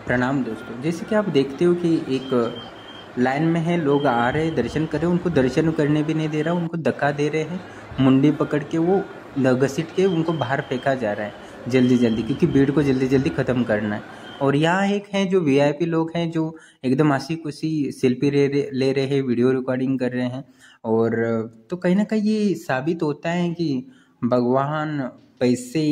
प्रणाम दोस्तों। जैसे कि आप देखते हो कि एक लाइन में है, लोग आ रहे हैं, दर्शन कर रहे हैं, उनको दर्शन करने भी नहीं दे रहा, उनको धक्का दे रहे हैं, मुंडी पकड़ के वो घसीट के उनको बाहर फेंका जा रहा है जल्दी जल्दी, क्योंकि भीड़ को जल्दी जल्दी ख़त्म करना है। और यहाँ एक है जो वीआईपी लोग हैं, जो एकदम हंसी खुशी सेल्फी ले रहे हैं, वीडियो रिकॉर्डिंग कर रहे हैं। और तो कहीं ना कहीं ये साबित होता है कि भगवान पैसे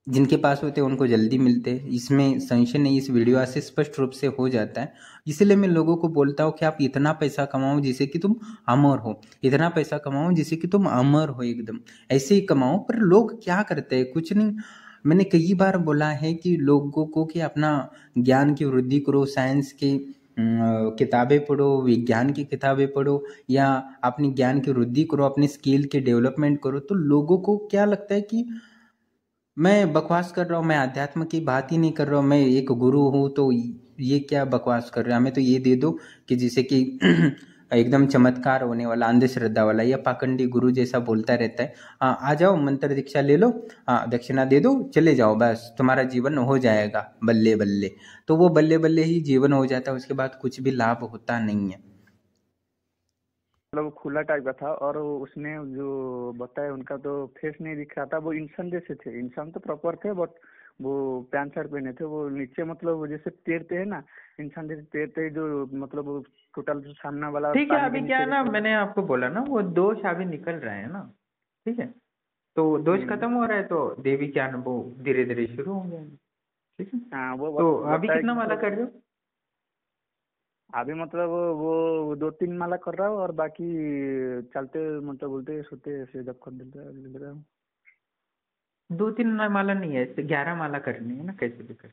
जिनके पास होते हैं उनको जल्दी मिलते हैं, इसमें संशय नहीं। इस वीडियो से स्पष्ट रूप से हो जाता है। इसलिए मैं लोगों को बोलता हूँ कि आप इतना पैसा कमाओ जिससे कि तुम अमर हो, इतना पैसा कमाओ जिससे कि तुम अमर हो, एकदम ऐसे ही कमाओ। पर लोग क्या करते हैं? कुछ नहीं। मैंने कई बार बोला है कि लोगों को कि अपना ज्ञान की वृद्धि करो, साइंस की किताबें पढ़ो, विज्ञान की किताबें पढ़ो, या अपनी ज्ञान की वृद्धि करो, अपनी स्किल की डेवलपमेंट करो। तो लोगों को क्या लगता है कि मैं बकवास कर रहा हूँ, मैं अध्यात्म की बात ही नहीं कर रहा हूँ, मैं एक गुरु हूँ, तो ये क्या बकवास कर रहे हैं? हमें तो ये दे दो कि जिसे कि एकदम चमत्कार होने वाला, अंधश्रद्धा वाला, या पाखंडी गुरु जैसा बोलता रहता है। आ जाओ, मंत्र दीक्षा ले लो, दक्षिणा दे दो, चले जाओ, बस तुम्हारा जीवन हो जाएगा बल्ले बल्ले। तो वो बल्ले बल्ले ही जीवन हो जाता है, उसके बाद कुछ भी लाभ होता नहीं है। मतलब खुला टाइप का था और उसने जो बताया उनका तो फेस नहीं दिख रहा था। वो इंसान जैसे थे, इंसान तो प्रॉपर थे, बट वो पैंट शर्ट पहने थे। वो नीचे मतलब वो जैसे तैरते हैं ना, इंसान जैसे तैरते हैं, जो मतलब वो टोटल सामने वाला ठीक है, पानी के अभी क्या नीचे है ना, रहता है। मैंने आपको बोला ना, वो दोष अभी निकल रहे हैं ना। ठीक है, तो दोष हम्म। खत्म हो रहा है, तो देवी के अनुभव धीरे धीरे शुरू हो गए। ठीक है, हाँ, वो तो अभी बताया कि कितना माला मतलब कर रहे हो? अभी मतलब वो 2-3 माला कर रहा हूँ और बाकी चलते मतलब बोलते सोते ऐसे जब कर दे रहा हूँ। 2-3 माला नहीं है, 11 माला करनी है ना, कैसे भी कर।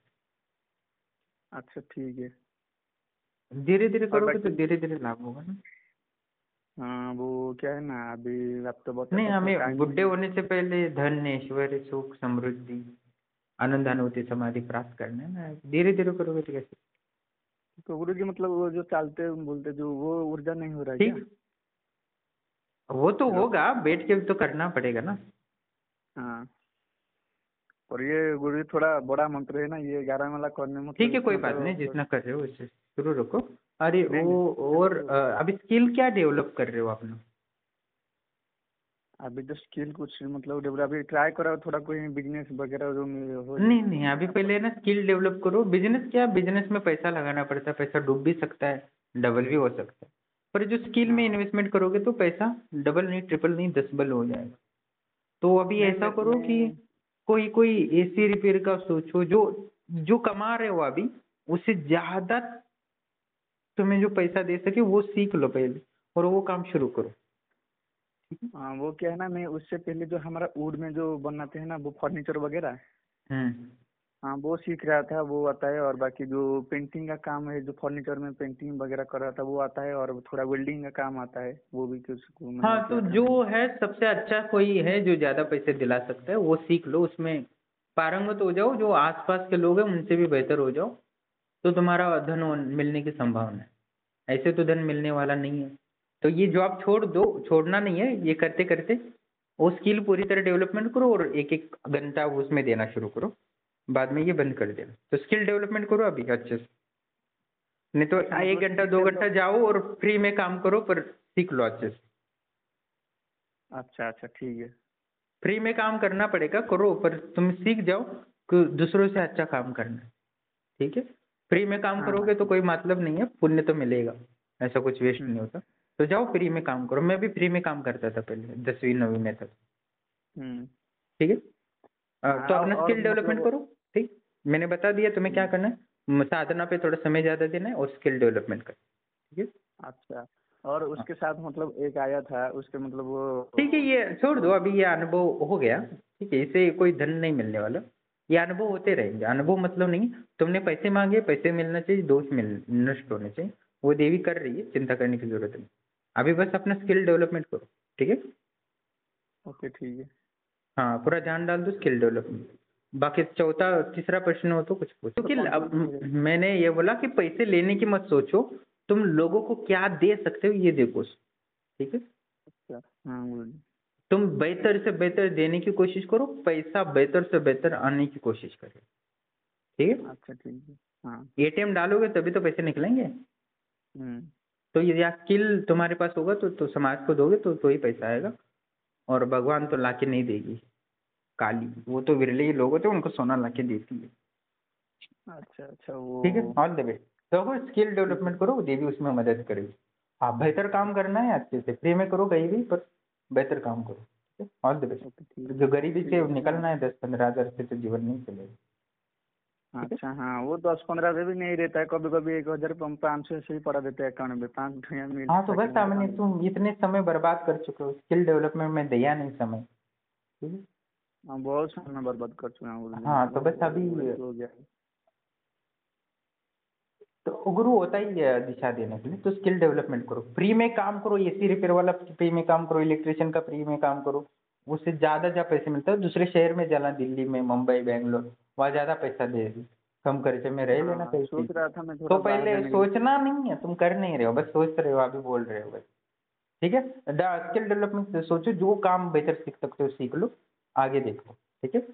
अच्छा ठीक है। धीरे धीरे और करोगे तो बाकी धीरे धीरे लाभ होगा ना। हाँ, वो क्या है ना, अभी आप तो नहीं, बताया था हमें टाइम। बुढ़े होने से पहले धन, ऐश्वर्य, सुख, समृद्धि, आनंद, अनुभूति, समाधि प्राप्त करना है ना। धीरे धीरे करोगे तो कैसे? तो गुरु जी मतलब वो जो चालते बोलते जो वो ऊर्जा नहीं हो रहा है क्या? ठीक, वो तो हेलो। होगा, बैठ के तो करना पड़ेगा ना। हाँ। और ये गुरु जी थोड़ा बड़ा मंत्र है ना, ये 11 माला करने ठीक मतलब है, कोई इतना बात नहीं, तो जितना कर रहे हो उससे शुरू रखो। अरे नहीं वो, नहीं और तो अभी स्किल क्या डेवलप कर रहे हो अपना? अभी जो स्किल कुछ मतलब डेवलप अभी ट्राई करा थोड़ा कोई बिजनेस वगैरह जो हो जाए। नहीं नहीं, अभी पहले ना स्किल डेवलप करो। बिजनेस क्या, बिजनेस में पैसा लगाना पड़ता है, पैसा डूब भी सकता है, डबल भी हो सकता है। पर जो स्किल में हाँ। इन्वेस्टमेंट करोगे तो पैसा डबल नहीं, ट्रिपल नहीं, डबल हो जाएगा। तो अभी नहीं ऐसा करो मैं कि कोई कोई एसी रिपेयर का सोचो, जो जो कमा रहे हो अभी, उससे ज्यादा तुम्हें जो पैसा दे सके वो सीख लो पहले, और वो काम शुरू करो। ठीक है। हाँ, वो क्या है ना, मैं उससे पहले जो हमारा वुड में जो बनाते हैं ना वो फर्नीचर वगैरह, हम्म। हाँ वो सीख रहा था, वो आता है। और बाकी जो पेंटिंग का काम है, जो फर्नीचर में पेंटिंग वगैरह कर रहा था वो आता है। और थोड़ा वेल्डिंग का काम आता है, वो भी कुछ हाँ, मैंने तो किया था जो मैंने। है सबसे अच्छा कोई है जो ज्यादा पैसे दिला सकता है, वो सीख लो, उसमें पारंगत हो जाओ, जो आसपास के लोग हैं उनसे भी बेहतर हो जाओ, तो तुम्हारा धन मिलने की संभावना है। ऐसे तो धन मिलने वाला नहीं है। तो ये जॉब छोड़ दो, छोड़ना नहीं है, ये करते करते वो स्किल पूरी तरह डेवलपमेंट करो, और एक एक घंटा उसमें देना शुरू करो। बाद में ये बंद कर देना। तो स्किल डेवलपमेंट करो अभी अच्छे से, नहीं तो अच्छा एक मतलब घंटा स्किल 2 घंटा डेवलप। जाओ और फ्री में काम करो, पर सीख लो अच्छे से। अच्छा अच्छा ठीक है। फ्री में काम करना पड़ेगा, करो, पर तुम सीख जाओ कि दूसरों से अच्छा काम करना है। ठीक है, फ्री में काम हाँ हाँ करोगे तो ठीक। कोई मतलब नहीं है, पुण्य तो मिलेगा, ऐसा कुछ वेस्ट हम्म नहीं होता। तो जाओ फ्री में काम करो। मैं भी फ्री में काम करता था पहले, 10वीं 9वीं में तक। हम्म। ठीक है। हाँ तो अपना और स्किल डेवलपमेंट मतलब करो। ठीक, मैंने बता दिया तुम्हें क्या हम्म, करना है। साधना पे थोड़ा समय ज्यादा देना है, और स्किल डेवलपमेंट करना है। ठीक अच्छा। और है। उसके साथ मतलब एक आया था उसके मतलब ठीक है, वो ये छोड़ दो, जो अभी ये अनुभव हो गया। ठीक है, इससे कोई धन नहीं मिलने वाला। ये अनुभव होते रहेंगे, अनुभव मतलब नहीं। तुमने पैसे मांगे, पैसे मिलना चाहिए, दोष मिल नष्ट होने चाहिए। वो देवी कर रही है, चिंता करने की जरूरत नहीं। अभी बस अपना स्किल डेवलपमेंट करो। ठीक है। ओके ठीक है। हाँ, पूरा ध्यान डाल दो स्किल डेवलपमेंट। बाकी चौथा तीसरा प्रश्न हो तो कुछ पूछो। तो कि कौन अब कौन से? मैंने ये बोला कि पैसे लेने की मत सोचो, तुम लोगों को क्या दे सकते हो ये देखो। ठीक है। अच्छा हाँ बोलिए। तुम बेहतर से बेहतर देने की कोशिश करो, पैसा बेहतर से बेहतर आने की कोशिश करो। ठीक है। अच्छा ठीक है। हाँ। एटीएम डालोगे तभी तो पैसे निकलेंगे। तो ये या स्किल तुम्हारे पास होगा तो समाज को दोगे तो ही पैसा आएगा। और भगवान तो लाके नहीं देगी काली, वो तो विरले ही लोग होते हैं, उनको सोना लाके देती है। अच्छा अच्छा। वो ठीक है, ऑल द बेस्ट। तो स्किल डेवलपमेंट करो, देवी उसमें मदद करेगी। हाँ, बेहतर काम करना है अच्छे से, फ्री में करो कहीं भी, पर बेहतर काम करो। ठीक है, ऑल द बेस्ट। जो गरीबी से निकलना है 10-15 हज़ार से तो जीवन नहीं चलेगा। अच्छा हाँ, वो 10-15 से भी नहीं रहता है, कभी कभी 1,000 500 से ही पड़ा देता है अकाउंट में, 5 रुपया मिल। हाँ तो बस सामने तुम इतने समय बर्बाद कर चुके हो, स्किल डेवलपमेंट में दिया नहीं समय। ठीक है। हाँ, बहुत समय बर्बाद कर चुका हूँ। हाँ तो बस अभी हो गया। तो गुरु होता ही है दिशा देने के लिए, तो स्किल डेवलपमेंट करो, फ्री में काम करो, एसी रिपेयर वाला फ्री में काम करो, इलेक्ट्रिशियन का फ्री में काम करो, उससे ज़्यादा जहाँ पैसे मिलता है दूसरे शहर में जाना, दिल्ली में, मुंबई, बेंगलोर, वहाँ ज़्यादा पैसा दे, कम खर्चे में रह लेना कहीं सोच चीज। रहा था मैं तो थोड़ा बाहर पहले जाने के लिए। सोचना नहीं है, तुम कर नहीं रहे हो, बस सोच रहे हो, अभी बोल रहे हो बस। ठीक है, स्किल डेवलपमेंट सोचो, जो काम बेहतर सीख सकते हो सीख लो, आगे देखो। ठीक है,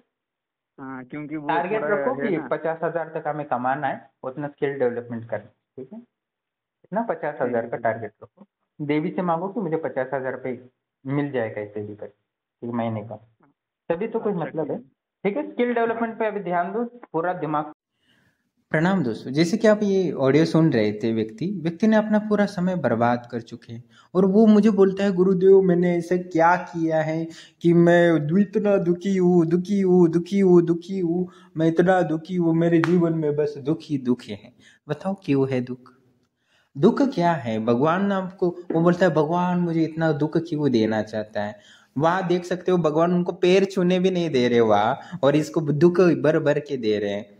हाँ, क्योंकि वो टारगेट थोड़ा रखो है कि ना। 50,000 तक हमें कमाना है, उतना स्किल डेवलपमेंट करना। ठीक है, इतना पचास ठीक हजार है का ठीक है। टारगेट रखो, देवी से मांगो कि मुझे 50,000 रुपये मिल जाए कैसे भी कर, 1 महीने का, तभी तो कोई अच्छा मतलब ठीक है। है। ठीक है, स्किल हाँ। डेवलपमेंट पे अभी ध्यान दो, पूरा दिमाग। प्रणाम दोस्तों, जैसे कि आप ये ऑडियो सुन रहे थे, व्यक्ति ने अपना पूरा समय बर्बाद कर चुके हैं, और वो मुझे बोलता है गुरुदेव मैंने ऐसा क्या किया है कि मैं इतना दुखी हूँ, दुखी हूँ, दुखी हूँ, दुखी हूँ, मैं इतना दुखी हूँ, मेरे जीवन में बस दुख ही दुख है। बताओ क्यों है दुख? दुख क्या है? भगवान आपको, वो बोलता है भगवान मुझे इतना दुख क्यों देना चाहता है? वहां देख सकते हो भगवान उनको पैर छूने भी नहीं दे रहे वहां, और इसको दुख भर भर के दे रहे हैं।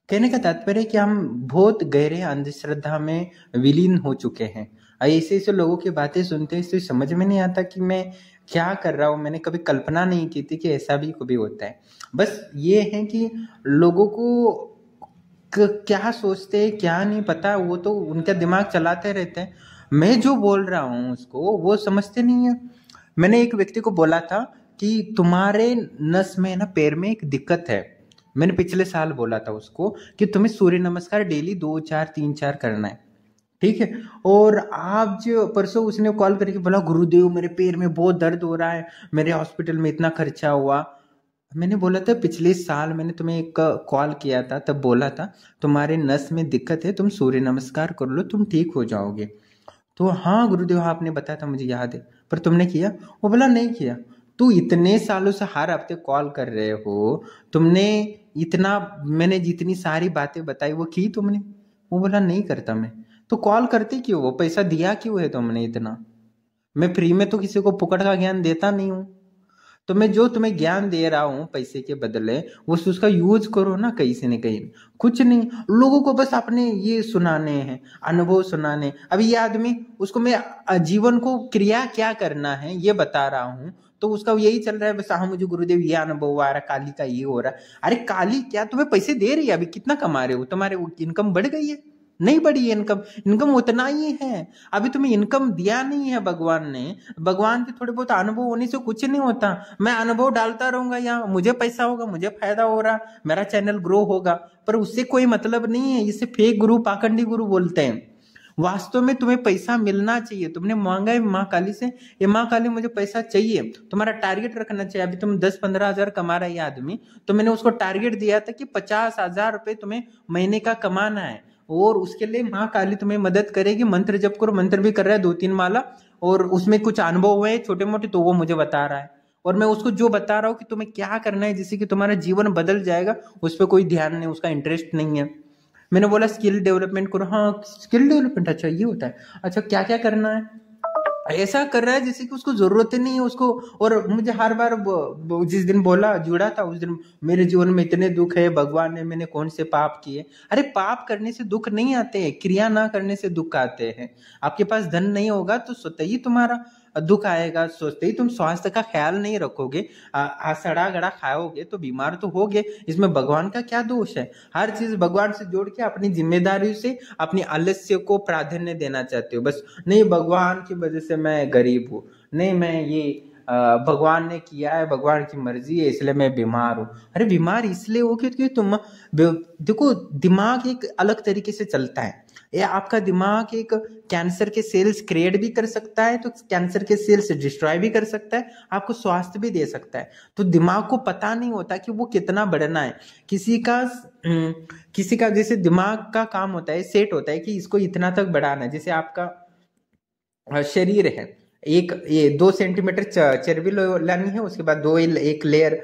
कहने का तात्पर्य है कि हम बहुत गहरे अंधश्रद्धा में विलीन हो चुके हैं। ऐसे ऐसे लोगों की बातें सुनते हैं, इससे समझ में नहीं आता कि मैं क्या कर रहा हूँ। मैंने कभी कल्पना नहीं की थी कि ऐसा भी कभी होता है। बस ये है कि लोगों को क्या सोचते हैं क्या नहीं पता, वो तो उनका दिमाग चलाते रहते हैं। मैं जो बोल रहा हूँ उसको वो समझते नहीं है। मैंने एक व्यक्ति को बोला था कि तुम्हारे नस में ना, पैर में एक दिक्कत है। मैंने पिछले साल बोला था उसको कि तुम्हें सूर्य नमस्कार डेली 2-4-3-4 करना है। ठीक है, और आज परसों उसने कॉल करके बोला गुरुदेव मेरे पैर में बहुत दर्द हो रहा है, मेरे हॉस्पिटल में इतना खर्चा हुआ। मैंने बोला था पिछले साल मैंने तुम्हें एक कॉल किया था, तब बोला था तुम्हारे नस में दिक्कत है, तुम सूर्य नमस्कार कर लो, तुम ठीक हो जाओगे। तो हाँ गुरुदेव आपने बताया था, मुझे याद है, पर तुमने किया? वो बोला नहीं किया। तू इतने सालों से हर हफ्ते कॉल कर रहे हो, तुमने इतना, मैंने जितनी सारी बातें बताई वो की तुमने? वो बोला नहीं करता मैं। तो कॉल करते क्यों? वो पैसा दिया क्यों है तुमने इतना? मैं फ्री में तो किसी को फुकट का ज्ञान देता नहीं हूँ। तो मैं जो तुम्हें ज्ञान दे रहा हूँ पैसे के बदले, वो उसका यूज करो ना कहीं से न कहीं। कुछ नहीं, लोगों को बस अपने ये सुनाने हैं, अनुभव सुनाने। अभी ये आदमी, उसको मैं जीवन को क्रिया क्या करना है ये बता रहा हूँ, तो उसका यही चल रहा है बस, हाँ मुझे गुरुदेव ये अनुभव हुआ, रहा काली का ये हो रहा है। अरे काली क्या तुम्हें पैसे दे रही है? अभी कितना कमा रहे हो? तुम्हारे इनकम बढ़ गई है? नहीं बढ़ी है इनकम, इनकम उतना ही है। अभी तुम्हें इनकम दिया नहीं है भगवान ने। भगवान के थोड़े बहुत अनुभव होने से कुछ नहीं होता। मैं अनुभव डालता रहूंगा यहाँ, मुझे पैसा होगा, मुझे फायदा हो रहा, मेरा चैनल ग्रो होगा, पर उससे कोई मतलब नहीं है। इसे फेक गुरु, पाखंडी गुरु बोलते हैं। वास्तव में तुम्हें पैसा मिलना चाहिए। तुमने मांगा है माँ काली से, ये माँ काली मुझे पैसा चाहिए, तुम्हारा टारगेट रखना चाहिए। अभी तुम 10-15 हजार कमा रहा है ये आदमी, तो मैंने उसको टारगेट दिया था कि 50,000 रुपये तुम्हें महीने का कमाना है, और उसके लिए माँ काली तुम्हें मदद करेगी। मंत्र जप करो, मंत्र भी कर रहा है 2-3 माला, और उसमें कुछ अनुभव हुए छोटे मोटे, तो वो मुझे बता रहा है। और मैं उसको जो बता रहा हूँ कि तुम्हें क्या करना है जिससे कि तुम्हारा जीवन बदल जाएगा, उस पर कोई ध्यान नहीं, उसका इंटरेस्ट नहीं है। मैंने बोला स्किल डेवलपमेंट करो। हाँ स्किल डेवलपमेंट, अच्छा ये होता है, अच्छा क्या क्या करना है? ऐसा कर रहा है जैसे कि उसको जरूरत ही नहीं है उसको। और मुझे हर बार जिस दिन बोला जुड़ा था उस दिन, मेरे जीवन में इतने दुख है भगवान ने, मैंने कौन से पाप किए? अरे पाप करने से दुख नहीं आते हैं, क्रिया ना करने से दुख आते हैं। आपके पास धन नहीं होगा तो स्वतः ही तुम्हारा दुख आएगा। सोचते ही तुम स्वास्थ्य का ख्याल नहीं रखोगे, सड़ा गड़ा खाओगे तो बीमार तो होगे। इसमें भगवान का क्या दोष है? हर चीज भगवान से जोड़ के अपनी जिम्मेदारी से अपनी आलस्य को प्राधान्य देना चाहते हो। बस नहीं भगवान की वजह से मैं गरीब हूँ, नहीं मैं ये भगवान ने किया है, भगवान की मर्जी है, इसलिए मैं बीमार हूँ। अरे बीमार इसलिए हो क्योंकि तुम देखो, दिमाग एक अलग तरीके से चलता है। ये आपका दिमाग एक कैंसर के सेल्स क्रिएट भी कर सकता है, तो कैंसर के सेल्स डिस्ट्रॉय भी कर सकता है, आपको स्वास्थ्य भी दे सकता है। तो दिमाग को पता नहीं होता कि वो कितना बढ़ना है। किसी का जैसे दिमाग का काम होता है, सेट होता है कि इसको इतना तक बढ़ाना है। जैसे आपका शरीर है, एक ये 2 सेंटीमीटर चर्बी लानी है, उसके बाद एक लेयर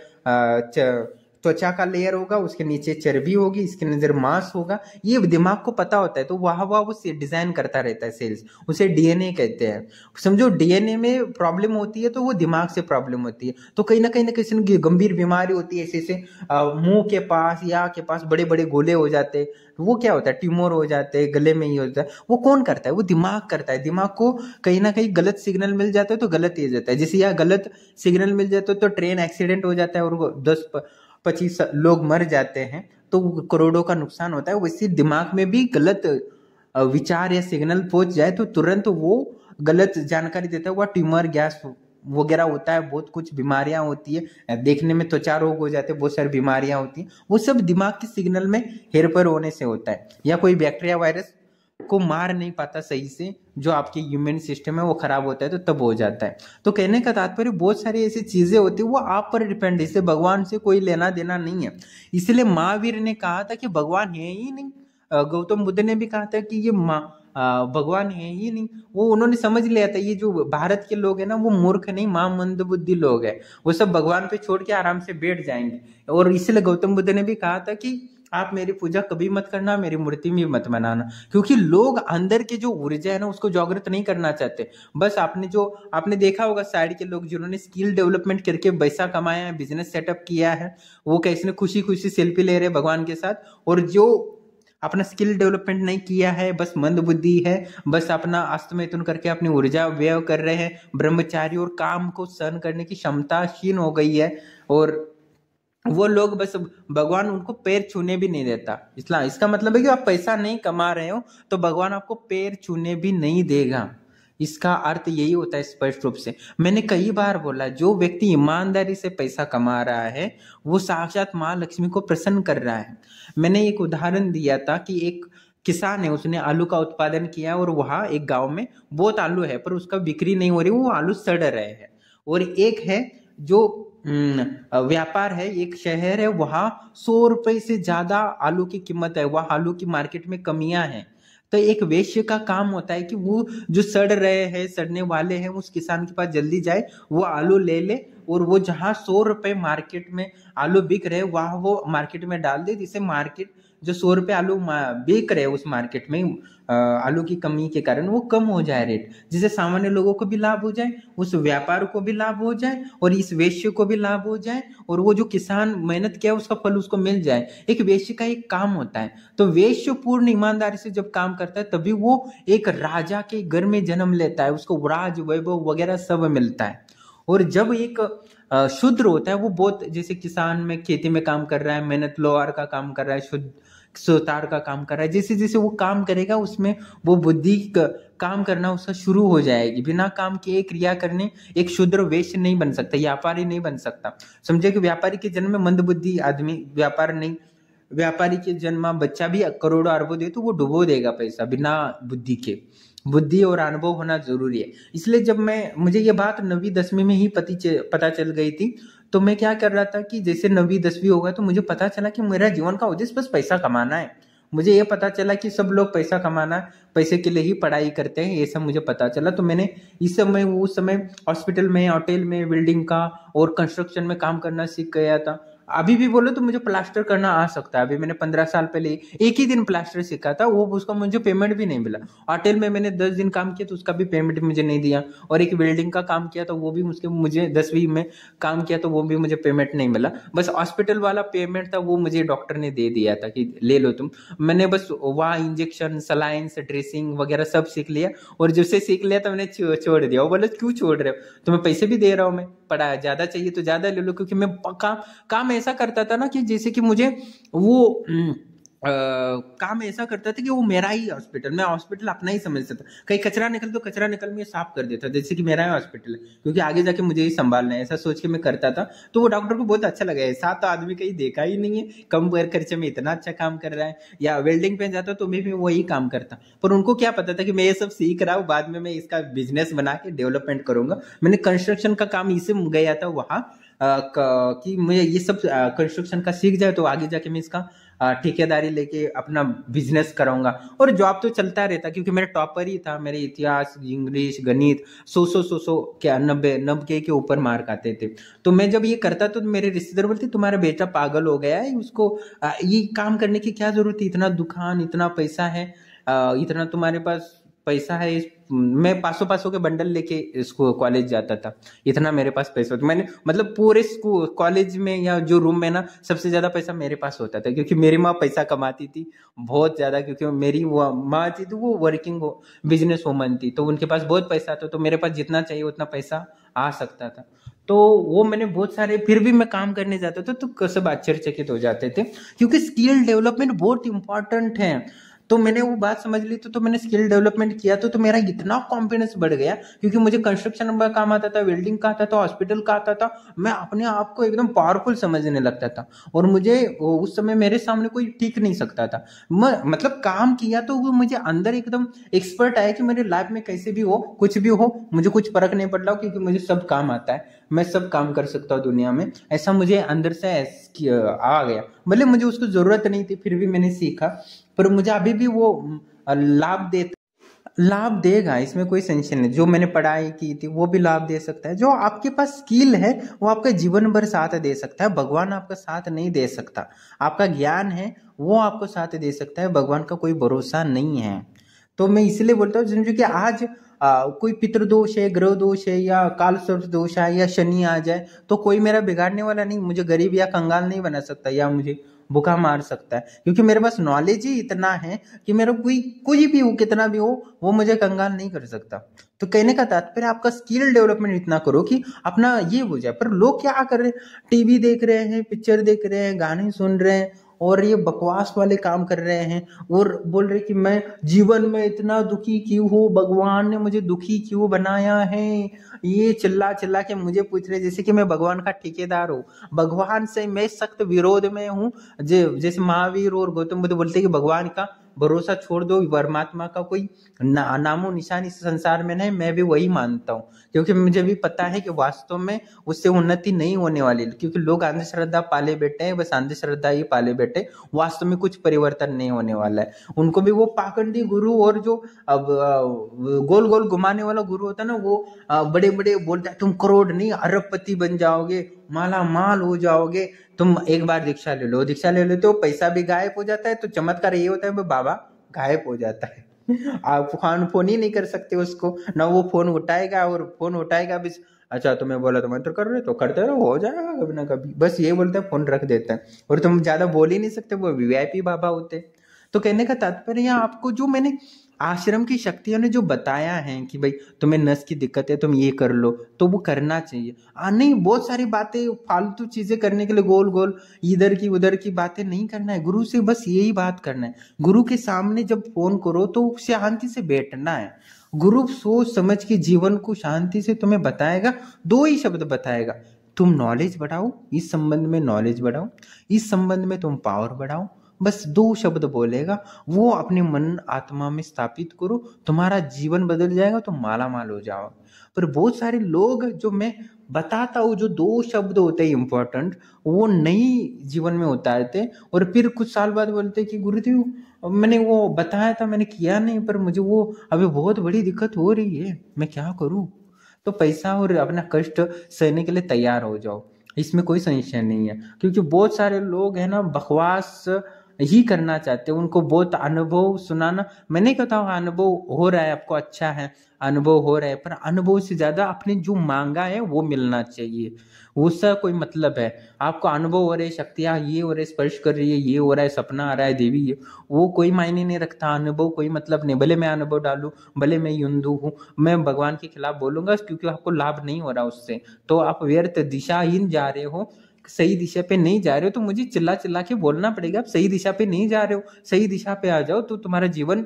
त्वचा का लेयर होगा, उसके नीचे चर्बी होगी, इसके अंदर मांस होगा। ये दिमाग को पता होता है, तो वह वो डिजाइन करता रहता है सेल्स, उसे डीएनए कहते हैं। समझो डीएनए में प्रॉब्लम होती है तो वो दिमाग से प्रॉब्लम होती है। तो कहीं ना किसी न गंभीर बीमारी होती है, ऐसे मुंह के पास या के पास बड़े बड़े गोले हो जाते हैं, वो क्या होता है, ट्यूमर हो जाते हैं, गले में ही होता है। वो कौन करता है? वो दिमाग करता है। दिमाग को कहीं ना कहीं गलत सिग्नल मिल जाता है तो गलत ही जाता है। जैसे यहाँ गलत सिग्नल मिल जाता है तो ट्रेन एक्सीडेंट हो जाता है और 10-25 लोग मर जाते हैं, तो करोड़ों का नुकसान होता है। वैसे दिमाग में भी गलत विचार या सिग्नल पहुंच जाए तो तुरंत वो गलत जानकारी देता है। वह ट्यूमर, गैस वगैरह होता है, बहुत कुछ बीमारियां होती है, देखने में त्वचा रोग हो जाते हैं, बहुत सारी बीमारियां होती हैं। वो सब दिमाग के सिग्नल में हेरफेर होने से होता है। या कोई बैक्टीरिया वायरस को मार नहीं पाता सही से, जो आपके इम्यून सिस्टम है वो खराब होता है, तो तब हो जाता है। तो कहने का तात्पर्य बहुत सारी ऐसी चीजें होती है, वो आप पर डिपेंड है। इससे भगवान से कोई लेना देना नहीं है। इसलिए महावीर ने कहा था कि भगवान है ही नहीं। गौतम बुद्ध ने भी कहा था कि ये भगवान है ही नहीं। वो उन्होंने समझ लिया था, ये जो भारत के लोग हैं ना, वो मूर्ख नहीं, मंद बुद्धि लोग हैं। वो सब भगवान पे छोड़ के आराम से बैठ जाएंगे। और इसलिए गौतम बुद्ध ने भी कहा था कि आप मेरी पूजा कभी मत करना, मेरी मूर्ति में मत बनाना। क्योंकि लोग अंदर की जो ऊर्जा है ना, उसको जागृत नहीं करना चाहते। बस आपने देखा होगा साइड के लोग जिन्होंने स्किल डेवलपमेंट करके पैसा कमाया है, बिजनेस सेटअप किया है, वो कैसे खुशी खुशी सेल्फी ले रहे हैं भगवान के साथ। और जो अपना स्किल डेवलपमेंट नहीं किया है, बस मंद बुद्धि है, बस अपना अस्तमिथुन करके अपनी ऊर्जा व्यय कर रहे हैं, ब्रह्मचारी और काम को सहन करने की क्षमता क्षीण हो गई है। और वो लोग बस भगवान उनको पैर छूने भी नहीं देता। इसका मतलब है कि आप पैसा नहीं कमा रहे हो तो भगवान आपको पैर छूने भी नहीं देगा। इसका अर्थ यही होता है स्पष्ट रूप से। मैंने कई बार बोला, जो व्यक्ति ईमानदारी से पैसा कमा रहा है वो साक्षात माँ लक्ष्मी को प्रसन्न कर रहा है। मैंने एक उदाहरण दिया था कि एक किसान है, उसने आलू का उत्पादन किया और वहां एक गांव में बहुत आलू है पर उसका बिक्री नहीं हो रही, वो आलू सड़ रहे हैं। और एक है जो व्यापार है, एक शहर है, वहां 100 रुपए से ज्यादा आलू की कीमत है, वहां आलू की मार्केट में कमियां हैं। तो एक वेश्य का काम होता है कि वो जो सड़ रहे हैं, सड़ने वाले हैं, उस किसान के पास जल्दी जाए, वो आलू ले ले और वो जहां 100 रुपए मार्केट में आलू बिक रहे वहां वो मार्केट में डाल दे, जिससे मार्केट जो 100 रुपए आलू बिक रहे उस मार्केट में आलू की कमी के कारण वो कम हो जाए रेट, जिससे सामान्य लोगों को भी लाभ हो जाए, उस व्यापार को भी लाभ हो जाए और इस वेश्य को भी लाभ हो जाए, और वो जो किसान मेहनत किया उसका फल उसको मिल जाए। एक वेश्य का एक काम होता है। तो वेश्य पूर्ण ईमानदारी से जब काम करता है तभी वो एक राजा के घर में जन्म लेता है, उसको राज वैभव वगैरह सब मिलता है। और जब एक शूद्र होता है, वो बहुत, जैसे किसान में खेती में काम कर रहा है, मेहनत लोहार का काम कर रहा है, शुद्ध सुतार का काम कर रहा है, जैसे जैसे वो काम करेगा उसमें वो बुद्धि काम करना उसका शुरू हो जाएगी। बिना काम किए क्रिया करने एक शूद्र वैश्य नहीं बन सकता, व्यापारी नहीं बन सकता। समझे कि व्यापारी के जन्म में मंद बुद्धि आदमी व्यापार नहीं, व्यापारी के जन्म में बच्चा भी करोड़ों अरबों दे तो वो डुबो देगा पैसा बिना बुद्धि के। बुद्धि और अनुभव होना जरूरी है। इसलिए जब मुझे ये बात 9वीं 10वीं में ही पता चल गई थी, तो मैं क्या कर रहा था कि जैसे 9वीं 10वीं होगा तो मुझे पता चला कि मेरा जीवन का उद्देश्य बस पैसा कमाना है। मुझे ये पता चला कि सब लोग पैसा कमाना, पैसे के लिए ही पढ़ाई करते हैं, ये सब मुझे पता चला। तो मैंने उस समय हॉस्पिटल में, होटल में, बिल्डिंग का और कंस्ट्रक्शन में काम करना सीख गया था। अभी भी बोलो तो मुझे प्लास्टर करना आ सकता है। अभी मैंने 15 साल पहले एक ही दिन प्लास्टर सीखा था, वो उसका मुझे पेमेंट भी नहीं मिला। होटल में मैंने 10 दिन काम किया तो उसका भी पेमेंट मुझे नहीं दिया। और एक बिल्डिंग का काम किया तो वो भी मुझे 10वीं में काम किया तो वो भी मुझे पेमेंट नहीं मिला। बस हॉस्पिटल वाला पेमेंट था वो मुझे डॉक्टर ने दे दिया था कि ले लो तुम। मैंने बस वहाँ इंजेक्शन, सलाइंस, ड्रेसिंग वगैरह सब सीख लिया। और जब से सीख लिया तो मैंने छोड़ दिया। वो बोला क्यों छोड़ रहे हो, तुम्हें पैसे भी दे रहा हूँ मैं, पढ़ा ज्यादा चाहिए तो ज्यादा ले लो। क्योंकि मैं काम ऐसा करता था ना कि जैसे कि मुझे वो काम ऐसा करता था कि वो मेरा ही हॉस्पिटल, मैं हॉस्पिटल अपना ही समझता था। कहीं कचरा निकल तो कचरा निकल में साफ कर देता, जैसे कि मेरा ही हॉस्पिटल है, क्योंकि आगे जाके मुझे ही संभालना है, ऐसा सोच के मैं करता था। तो वो डॉक्टर को बहुत अच्छा लगा, ऐसा तो आदमी कहीं देखा ही नहीं है, कम खर्चे में इतना अच्छा काम कर रहा है। या वेल्डिंग पे जाता तो मैं भी वही काम करता, पर उनको क्या पता था कि मैं ये सब सीख रहा हूँ, बाद में मैं इसका बिजनेस बना के डेवलपमेंट करूंगा। मैंने कंस्ट्रक्शन का काम इसे गया था वहाँ, कि मुझे ये सब कंस्ट्रक्शन का सीख जाए तो आगे जाके मैं इसका ठेकेदारी लेके अपना बिजनेस कराऊंगा। और जॉब तो चलता रहता, क्योंकि मेरा टॉपर ही था, मेरे इतिहास, इंग्लिश, गणित 100 क्या 90 के ऊपर मार्क आते थे। तो मैं जब ये करता तो मेरे रिश्तेदार बोलते तुम्हारा बेटा पागल हो गया है, उसको ये काम करने की क्या जरूरत है, इतना दुकान, इतना पैसा है, इतना तुम्हारे पास पैसा है। मैं 500 के बंडल लेके इसको कॉलेज जाता था, इतना मेरे पास पैसा होता। मैंने मतलब पूरे स्कूल कॉलेज में या जो रूम में ना सबसे ज्यादा पैसा मेरे पास होता था, क्योंकि मेरी माँ पैसा कमाती थी बहुत ज्यादा, क्योंकि मेरी वो माँ थी तो वो वर्किंग बिजनेस वूमन थी, तो उनके पास बहुत पैसा था, तो मेरे पास जितना चाहिए उतना पैसा आ सकता था। तो वो मैंने बहुत सारे, फिर भी मैं काम करने जाता था तो सब आश्चर्यचकित हो जाते थे, क्योंकि स्किल डेवलपमेंट बहुत इंपॉर्टेंट है। तो मैंने वो बात समझ ली, तो मैंने स्किल डेवलपमेंट किया, तो मेरा इतना कॉन्फिडेंस बढ़ गया, क्योंकि मुझे कंस्ट्रक्शन का काम आता था, वेल्डिंग का आता था, हॉस्पिटल का आता था। मैं अपने आप को एकदम पावरफुल समझने लगता था, और मुझे उस समय मेरे सामने कोई टिक नहीं सकता था। मैं मतलब काम किया तो वो मुझे अंदर एकदम एक्सपर्ट आया कि मेरे लाइफ में कैसे भी हो, कुछ भी हो, मुझे कुछ फर्क नहीं पड़ रहा, क्योंकि मुझे सब काम आता है, मैं सब काम कर सकता हूँ दुनिया में, ऐसा मुझे अंदर से आ गया। भले मुझे उसको जरूरत नहीं थी, फिर भी मैंने सीखा, पर मुझे अभी भी वो लाभ देगा, इसमें कोई संशय नहीं। जो मैंने पढ़ाई की थी वो भी लाभ दे सकता है, जो आपके पास स्किल है वो आपका जीवन भर साथ दे सकता है, भगवान आपका साथ नहीं दे सकता। आपका ज्ञान है वो आपको साथ दे सकता है, भगवान का कोई भरोसा नहीं है। तो मैं इसलिए बोलता हूँ, समझो कि आज कोई पितृदोष है, ग्रह दोष है, या काल सर्प दोष है, या शनि आ जाए, तो कोई मेरा बिगाड़ने वाला नहीं, मुझे गरीब या कंगाल नहीं बना सकता, या मुझे भूखा मार सकता है, क्योंकि मेरे पास नॉलेज ही इतना है कि मेरा कोई भी हो, कितना भी हो, वो मुझे कंगाल नहीं कर सकता। तो कहने का तात्पर्य आपका स्किल डेवलपमेंट इतना करो कि अपना ये हो जाए। पर लोग क्या कर रहे हैं, टीवी देख रहे हैं, पिक्चर देख रहे हैं, गाने सुन रहे हैं, और ये बकवास वाले काम कर रहे हैं, और बोल रहे कि मैं जीवन में इतना दुखी क्यों हूँ, भगवान ने मुझे दुखी क्यों बनाया है, ये चिल्ला चिल्ला के मुझे पूछ रहे, जैसे कि मैं भगवान का ठेकेदार हूँ, भगवान से मैं सख्त विरोध में हूँ। जैसे महावीर और गौतम बुद्ध बोलते हैं कि भगवान का भरोसा छोड़ दो, परमात्मा का कोई नामो निशान इस संसार में नहीं। मैं भी वही मानता हूँ, क्योंकि मुझे भी पता है कि वास्तव में उससे उन्नति नहीं होने वाली, क्योंकि लोग अंधश्रद्धा पाले बैठे हैं, बस अंधश्रद्धा ही पाले बैठे, वास्तव में कुछ परिवर्तन नहीं होने वाला है। उनको भी वो पाखंडी गुरु और जो अब गोल गोल घुमाने वाला गुरु होता है ना, वो बड़े बड़े बोलता है तुम करोड़ नहीं अरबपति बन जाओगे, माला माल हो जाओगे, तुम एक बार दीक्षा ले लो, दीक्षा ले लेते हो, पैसा भी गायब हो जाता है। तो चमत्कार ये होता है बाबा गायब हो जाता है, आप फोन ही नहीं कर सकते उसको, ना वो फोन उठाएगा, और फोन उठाएगा भी, अच्छा तुम्हें बोला तो मंत्र कर रहे तो करते रहो, हो जाएगा कभी ना कभी, बस ये बोलते हैं, फोन रख देता है, और तुम ज्यादा बोल ही नहीं सकते, वो वीआईपी बाबा होते। तो कहने का तात्पर्य आपको जो मैंने आश्रम की शक्तियों ने जो बताया है कि भाई तुम्हें नस की दिक्कत है, तुम ये कर लो, तो वो करना चाहिए। नहीं, बहुत सारी बातें फालतू चीजें करने के लिए गोल गोल इधर की उधर की बातें नहीं करना है, गुरु से बस यही बात करना है। गुरु के सामने जब फोन करो तो शांति से बैठना है, गुरु सोच समझ के जीवन को शांति से तुम्हें बताएगा, दो ही शब्द बताएगा, तुम नॉलेज बढ़ाओ, इस संबंध में नॉलेज बढ़ाओ, इस संबंध में तुम पावर बढ़ाओ, बस दो शब्द बोलेगा, वो अपने मन आत्मा में स्थापित करो, तुम्हारा जीवन बदल जाएगा, तुम माला माल हो जाओ। पर बहुत सारे लोग जो मैं बताता हूँ, जो दो शब्द होते हैं इंपॉर्टेंट, वो नहीं जीवन में उतारते, और फिर कुछ साल बाद बोलते कि गुरुदेव मैंने वो बताया था, मैंने किया नहीं, पर मुझे वो अभी बहुत बड़ी दिक्कत हो रही है, मैं क्या करूँ। तो पैसा और अपना कष्ट सहने के लिए तैयार हो जाओ, इसमें कोई संशय नहीं है। क्योंकि बहुत सारे लोग है ना बकवास ही करना चाहते हैं, उनको बहुत अनुभव सुनाना, मैं नहीं कहता हूँ अनुभव हो रहा है आपको, अच्छा है अनुभव हो रहा है, पर अनुभव से ज्यादा अपने जो मांगा है वो मिलना चाहिए, उसका कोई मतलब है। आपको अनुभव हो रहे, शक्तियां ये हो रहे, स्पर्श कर रही है, ये हो रहा है, सपना आ रहा है, देवी ये, वो कोई मायने नहीं रखता, अनुभव कोई मतलब नहीं। भले मैं अनुभव डालूं, भले मैं हिंदू हूँ, मैं भगवान के खिलाफ बोलूंगा, क्योंकि आपको लाभ नहीं हो रहा उससे, तो आप व्यर्थ दिशाहीन जा रहे हो, सही दिशा पे नहीं जा रहे हो तो मुझे चिल्ला चिल्ला के बोलना पड़ेगा, आप सही दिशा पे नहीं जा रहे हो, सही दिशा पे आ जाओ तो तुम्हारा जीवन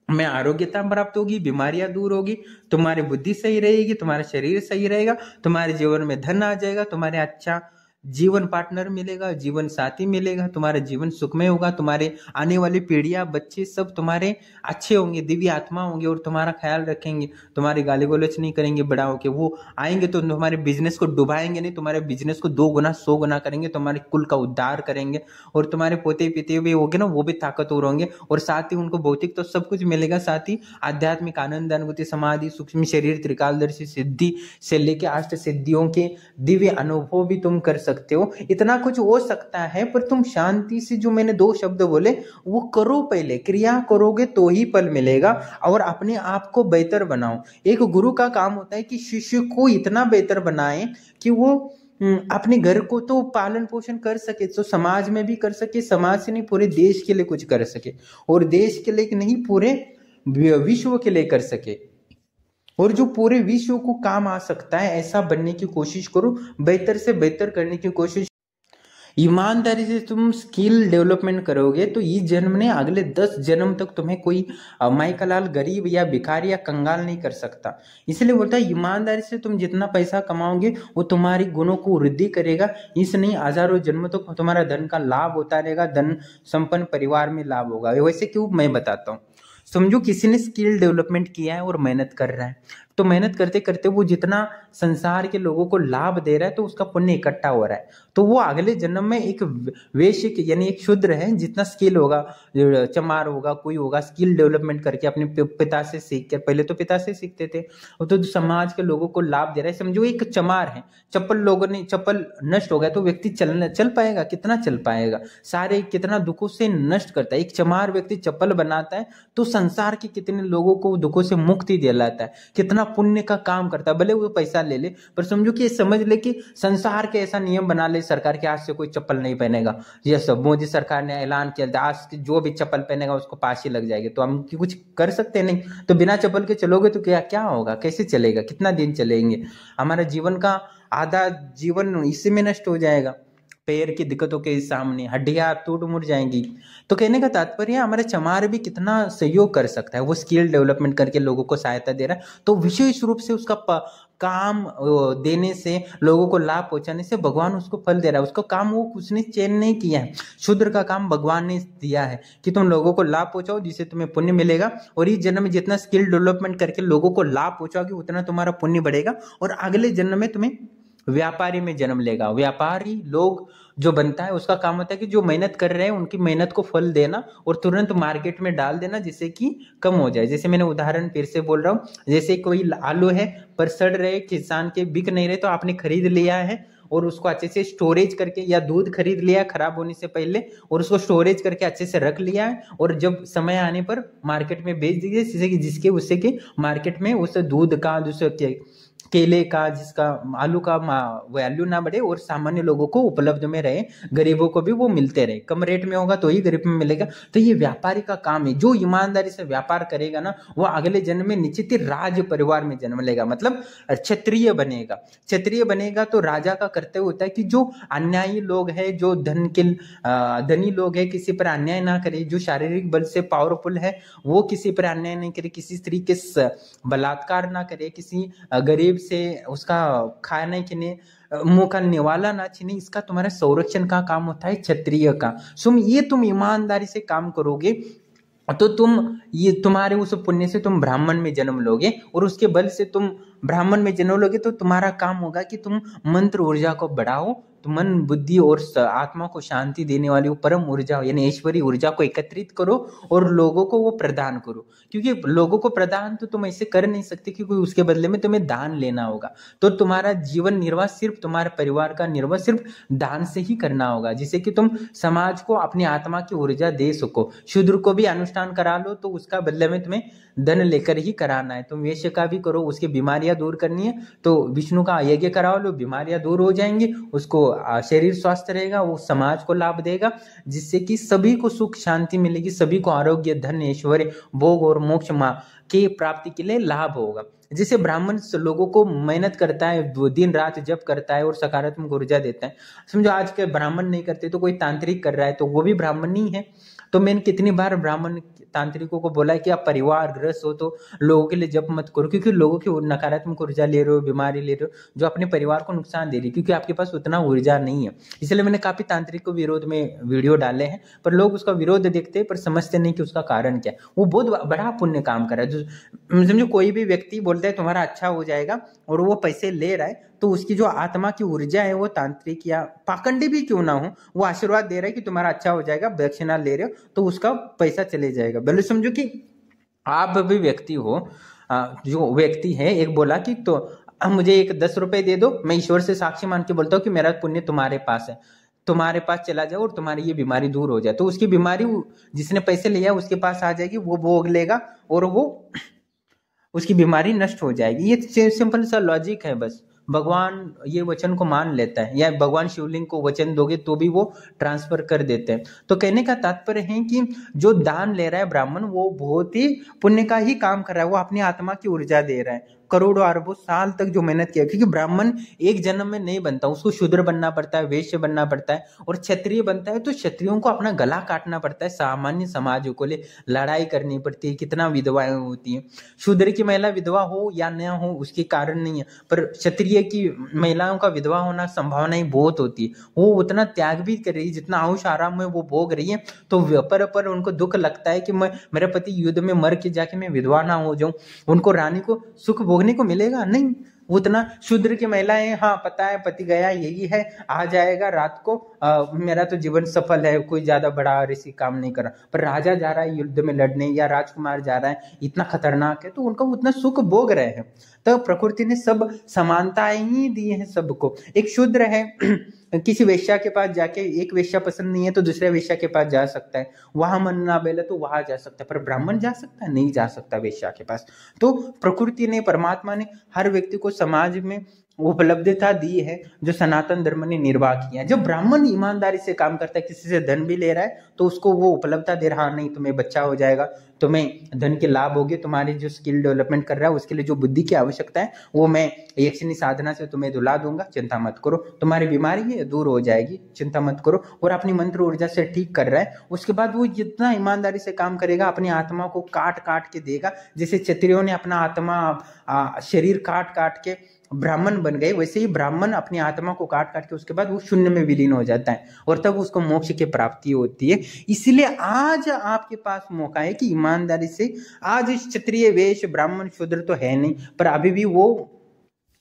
में आरोग्यता प्राप्त होगी, बीमारियां दूर होगी, तुम्हारी बुद्धि सही रहेगी, तुम्हारा शरीर सही रहेगा, तुम्हारे जीवन में धन आ जाएगा, तुम्हारे अच्छा जीवन पार्टनर मिलेगा, जीवन साथी मिलेगा, तुम्हारा जीवन सुखमय होगा, तुम्हारे आने वाली पीढ़ियां, बच्चे सब तुम्हारे अच्छे होंगे, दिव्य आत्मा होंगे और तुम्हारा ख्याल रखेंगे, तुम्हारी गाली गलौज नहीं करेंगे, बड़ा होके वो आएंगे तो तुम्हारे बिजनेस को डुबाएंगे नहीं, तुम्हारे बिजनेस को 2 गुना 100 गुना करेंगे, तुम्हारे कुल का उद्धार करेंगे और तुम्हारे पोते पीते भी होंगे ना, वो भी ताकतवर होंगे और साथ ही उनको भौतिक तो सब कुछ मिलेगा, साथ ही आध्यात्मिक आनंद, अनुभूति, समाधि, सूक्ष्म शरीर, त्रिकालदर्शी सिद्धि से लेके अष्ट सिद्धियों के दिव्य अनुभव भी तुम कर सकते हो। इतना कुछ हो सकता है, पर तुम शांति से, जो मैंने 2 शब्द बोले वो करो, पहले क्रिया करोगे तो ही फल मिलेगा और अपने आप को बेहतर बनाओ। एक गुरु का काम होता है कि शिष्य को इतना बेहतर बनाए कि वो अपने घर को तो पालन पोषण कर सके, तो समाज में भी कर सके, समाज से नहीं पूरे देश के लिए कुछ कर सके और देश के लिए नहीं पूरे विश्व के लिए कर सके और जो पूरे विश्व को काम आ सकता है ऐसा बनने की कोशिश करो, बेहतर से बेहतर करने की कोशिश। ईमानदारी से तुम स्किल डेवलपमेंट करोगे तो इस जन्म ने अगले 10 जन्म तक तुम्हें कोई माइकलाल गरीब या भिखारी या कंगाल नहीं कर सकता। इसलिए बोलता है ईमानदारी से तुम जितना पैसा कमाओगे वो तुम्हारी गुणों को वृद्धि करेगा, इस नहीं हजारों जन्म तक तुम्हारा धन का लाभ होता रहेगा, धन संपन्न परिवार में लाभ होगा। वैसे क्यों, मैं बताता हूँ। समझो किसी ने स्किल डेवलपमेंट किया है और मेहनत कर रहा है, तो मेहनत करते करते वो जितना संसार के लोगों को लाभ दे रहा है तो उसका पुण्य इकट्ठा हो रहा है, तो वो अगले जन्म में एक वैश्य यानी एक शूद्र है, जितना स्किल होगा, चमार होगा, कोई होगा, स्किल डेवलपमेंट करके अपने पिता से सीख कर, पहले तो पिता से सीखते थे, तो समाज के लोगों को लाभ दे रहा है। समझो एक चमार है, चप्पल नष्ट हो गया तो व्यक्ति चल पाएगा, कितना चल पाएगा, सारे कितना दुखों से नष्ट करता है। एक चमार व्यक्ति चप्पल बनाता है तो संसार के कितने लोगों को दुखों से मुक्ति दिलाता है, कितना पुण्य का काम करता है, भले वो पैसा ले ले, पर समझो कि समझ ले कि संसार के ऐसा नियम बना ले सरकार के, आज से कोई चप्पल नहीं पहनेगा, ये सब मोदी सरकार ने ऐलान किया, आज जो भी चप्पल पहनेगा उसको फांसी लग जाएगी, तो हम कुछ कर सकते नहीं, तो बिना चप्पल के चलोगे तो क्या होगा, कैसे चलेगा, कितना दिन चलेंगे, हमारा जीवन का आधा जीवन इसी में नष्ट हो जाएगा, पैर की दिक्कतों के सामने हड्डियां टूट मुड़ जाएंगी। तो कहने का तात्पर्य हमारे चमार भी कितना सहयोग कर सकता है, वो स्किल डेवलपमेंट करके लोगों को सहायता दे रहा है, तो विशेष रूप से उसका काम देने से, लोगों को लाभ पहुंचाने से भगवान उसको फल दे रहा है, उसको काम वो उसने चयन नहीं किया है, शूद्र का काम भगवान ने दिया है कि तुम लोगों को लाभ पहुंचाओ जिससे तुम्हें पुण्य मिलेगा, और इस जन्म में जितना स्किल डेवलपमेंट करके लोगों को लाभ पहुंचाओगे उतना तुम्हारा पुण्य बढ़ेगा, और अगले जन्म में तुम्हें व्यापारी में जन्म लेगा। व्यापारी लोग जो बनता है उसका काम होता है कि जो मेहनत कर रहे हैं उनकी मेहनत को फल देना और तुरंत मार्केट में डाल देना जिससे कि कम हो जाए। जैसे मैंने उदाहरण फिर से बोल रहा हूँ, जैसे कोई आलू है पर सड़ रहे, किसान के बिक नहीं रहे, तो आपने खरीद लिया है और उसको अच्छे से स्टोरेज करके, या दूध खरीद लिया खराब होने से पहले और उसको स्टोरेज करके अच्छे से रख लिया है, और जब समय आने पर मार्केट में बेच दीजिए, जिससे कि जिसके उससे कि मार्केट में उस दूध का, दूसरे केले का, जिसका आलू का वैल्यू ना बढ़े और सामान्य लोगों को उपलब्ध में रहे, गरीबों को भी वो मिलते रहे, कम रेट में होगा तो ही गरीब में मिलेगा। तो ये व्यापारी का काम है, जो ईमानदारी से व्यापार करेगा ना वो अगले जन्म में निश्चित ही राज परिवार में जन्म लेगा, मतलब क्षत्रिय बनेगा। क्षत्रिय बनेगा तो राजा का कर्तव्य होता है कि जो अन्यायी लोग है, जो धनी लोग है, किसी पर अन्याय ना करे, जो शारीरिक बल से पावरफुल है वो किसी पर अन्याय नहीं करे, किसी स्त्री के बलात्कार ना करे, किसी गरीब से उसका खाने के लिए मुंह का निवाला ना छीने, इसका तुम्हारे संरक्षण का काम होता है क्षत्रिय का। तुम ईमानदारी से काम करोगे तो तुम्हारे उस पुण्य से तुम ब्राह्मण में जन्म लोगे, और उसके बल से तुम ब्राह्मण में जन्म लोगे तो तुम्हारा काम होगा कि तुम मंत्र ऊर्जा को बढ़ाओ, तो मन बुद्धि और आत्मा को शांति देने वाली वो परम ऊर्जा यानी ऐश्वरी ऊर्जा को एकत्रित करो और लोगों को वो प्रदान करो, क्योंकि लोगों को प्रदान तो तुम ऐसे कर नहीं सकते, क्योंकि उसके बदले में तुम्हें दान लेना होगा। तो तुम्हारा जीवन निर्वाह सिर्फ, तुम्हारे परिवार का निर्वाह सिर्फ दान से ही करना होगा, जिससे कि तुम समाज को अपनी आत्मा की ऊर्जा दे सको। शूद्र को भी अनुष्ठान करा लो तो उसका बदले में तुम्हें धन लेकर ही कराना है। तुम वैश्य का भी करो, उसकी बीमारियां दूर करनी है तो विष्णु का यज्ञ कराओ लो, बीमारियां दूर हो जाएंगी, उसको शरीर स्वस्थ रहेगा, वो समाज को लाभ देगा, जिससे कि सभी को सुख शांति मिलेगी, सभी को आरोग्य, धन, ऐश्वर्य, भोग और मोक्ष के प्राप्ति के लिए लाभ होगा। जैसे ब्राह्मण लोगों को मेहनत करता है, दिन रात जप करता है और सकारात्मक ऊर्जा देता है। समझो आज के ब्राह्मण नहीं करते तो कोई तांत्रिक कर रहा है तो वो भी ब्राह्मण ही है। तो मैंने कितनी बार ब्राह्मण तांत्रिकों को बोला है कि आप परिवार ग्रस्त हो तो लोगों के लिए जप मत करो, क्योंकि लोगों की नकारात्मक ऊर्जा ले रहे हो, बीमारी ले रहे हो, जो अपने परिवार को नुकसान दे रही है, क्योंकि आपके पास उतना ऊर्जा नहीं है। इसलिए मैंने काफी तांत्रिक को विरोध में वीडियो डाले हैं, पर लोग उसका विरोध देखते हैं पर समझते नहीं कि उसका कारण क्या है। वो बहुत बड़ा पुण्य काम कर रहा है। जो समझो कोई भी व्यक्ति बोलता है तुम्हारा अच्छा हो जाएगा और वो पैसे ले रहा है, तो उसकी जो आत्मा की ऊर्जा है वो तांत्रिक या पाखंडी भी क्यों ना हो, वो आशीर्वाद दे रहा है कि तुम्हारा अच्छा हो जाएगा, दक्षिणा ले रहे हो तो उसका पैसा चले जाएगा। भले समझो कि आप भी व्यक्ति हो, जो व्यक्ति है एक बोला कि तो मुझे एक 10 रुपए दे दो, मैं ईश्वर से साक्षी मान के बोलता हूँ कि मेरा पुण्य तुम्हारे पास है, तुम्हारे पास चला जाओ और तुम्हारी ये बीमारी दूर हो जाए, तो उसकी बीमारी जिसने पैसे लिया उसके पास आ जाएगी, वो भोग लेगा और वो उसकी बीमारी नष्ट हो जाएगी। ये सिंपल सा लॉजिक है बस। भगवान ये वचन को मान लेता है, या भगवान शिवलिंग को वचन दोगे तो भी वो ट्रांसफर कर देते हैं। तो कहने का तात्पर्य है कि जो दान ले रहा है ब्राह्मण, वो बहुत ही पुण्य का ही काम कर रहा है, वो अपनी आत्मा की ऊर्जा दे रहा है। करोड़ों अरबों साल तक जो मेहनत किया, क्योंकि ब्राह्मण एक जन्म में नहीं बनता, उसको शूद्र बनना पड़ता है, वैश्य बनना पड़ता है, और क्षत्रिय बनता है तो क्षत्रियों को अपना गला काटना पड़ता है, सामान्य समाजों को लिए लड़ाई करनी पड़ती है, कितना विधवाएं होती हैं। शूद्र की महिला विधवा हो या न हो उसके कारण नहीं है, पर क्षत्रिय की महिलाओं का विधवा होना संभावनाएं बहुत होती है। वो उतना त्याग भी कर रही है जितना आयुष आराम में वो भोग रही है, तो पर उनको दुख लगता है कि मैं मेरे पति युद्ध में मर के जाके मैं विधवा ना हो जाऊं, उनको रानी को सुख भोगने को मिलेगा नहीं। उतना शूद्र की महिलाएं, हाँ पता है पति गया यही है, आ जाएगा रात को, मेरा तो जीवन सफल है, कोई ज्यादा बड़ा ऋषि काम नहीं कर रहा। पर राजा जा रहा है युद्ध में लड़ने, या राजकुमार जा रहा है इतना खतरनाक है, तो उनका उतना सुख भोग रहे हैं। तो प्रकृति ने सब समानताएं ही दी है सबको। एक शूद्र है किसी वेश्या के पास जाके, एक वेश्या पसंद नहीं है तो दूसरे वेश्या के पास जा सकता है, वहां मन ना बेले तो वहां जा सकता है, पर ब्राह्मण जा सकता है? नहीं जा सकता वेश्या के पास। तो प्रकृति ने, परमात्मा ने हर व्यक्ति को समाज में उपलब्धता दी है जो सनातन धर्म ने निर्वाह किया है। जब ब्राह्मण ईमानदारी से काम करता है, किसी से धन भी ले रहा है तो उसको वो उपलब्धता दे रहा, नहीं तुम्हें बच्चा हो जाएगा, तुम्हें धन के लाभ होंगे, तुम्हारी जो स्किल डेवलपमेंट कर रहा है उसके लिए जो बुद्धि की आवश्यकता है वो मैं यक्षिणी साधना से तुम्हें दुला दूंगा, चिंता मत करो, तुम्हारी बीमारी है दूर हो जाएगी, चिंता मत करो, और अपनी मंत्र ऊर्जा से ठीक कर रहा है। उसके बाद वो जितना ईमानदारी से काम करेगा अपनी आत्मा को काट काट के देगा। जैसे क्षत्रियों ने अपना आत्मा शरीर काट काट के ब्राह्मण बन गए, वैसे ही ब्राह्मण अपनी आत्मा को काट काट के उसके बाद वो शून्य में विलीन हो जाता है और तब उसको मोक्ष की प्राप्ति होती है। इसलिए आज आपके पास मौका है कि ईमानदारी से, आज क्षत्रिय वैश्य ब्राह्मण शूद्र तो है नहीं, पर अभी भी वो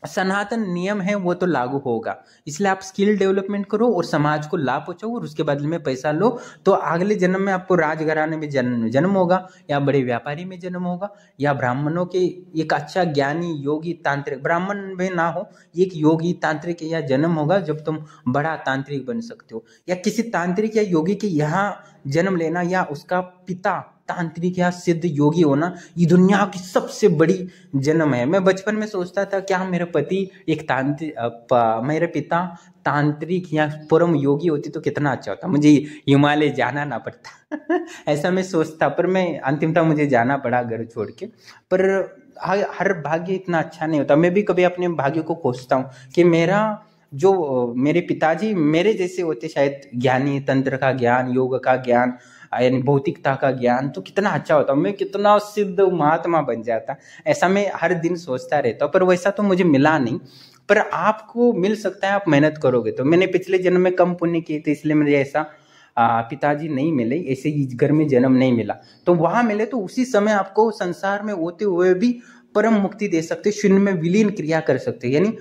सनातन नियम है वो तो लागू होगा। इसलिए आप स्किल डेवलपमेंट करो और समाज को लाभ पहुंचाओ और उसके बदले में पैसा लो, तो अगले जन्म में आपको राजघराने में जन्म होगा, या बड़े व्यापारी में जन्म होगा, या ब्राह्मणों के एक अच्छा ज्ञानी योगी तांत्रिक, ब्राह्मण में ना हो, एक योगी तांत्रिक या जन्म होगा जब तुम बड़ा तांत्रिक बन सकते हो। या किसी तांत्रिक या योगी के यहाँ जन्म लेना, या उसका पिता तांत्रिक या सिद्ध योगी होना, ये दुनिया की सबसे बड़ी जन्म है। मैं बचपन में सोचता था क्या मेरे पति एक मेरे पिता तांत्रिक या परम योगी होती तो कितना अच्छा होता, मुझे हिमालय जाना ना पड़ता ऐसा मैं सोचता, पर मैं अंतिमतः मुझे जाना पड़ा घर छोड़ के। पर हर भाग्य इतना अच्छा नहीं होता। मैं भी कभी अपने भाग्य को कोसता हूँ कि मेरे पिताजी मेरे जैसे होते, शायद ज्ञानी, तंत्र का ज्ञान, योग का ज्ञान, यानी भौतिकता का ज्ञान, तो कितना अच्छा होता, मैं कितना सिद्ध महात्मा बन जाता। ऐसा मैं हर दिन सोचता रहता हूँ, पर वैसा तो मुझे मिला नहीं। पर आपको मिल सकता है, आप मेहनत करोगे तो। मैंने पिछले जन्म में कम पुण्य किए थे इसलिए मुझे ऐसा पिताजी नहीं मिले, ऐसे ही घर में जन्म नहीं मिला। तो वहां मिले तो उसी समय आपको संसार में होते हुए भी परम मुक्ति दे सकते, शून्य में विलीन क्रिया कर सकते, यानी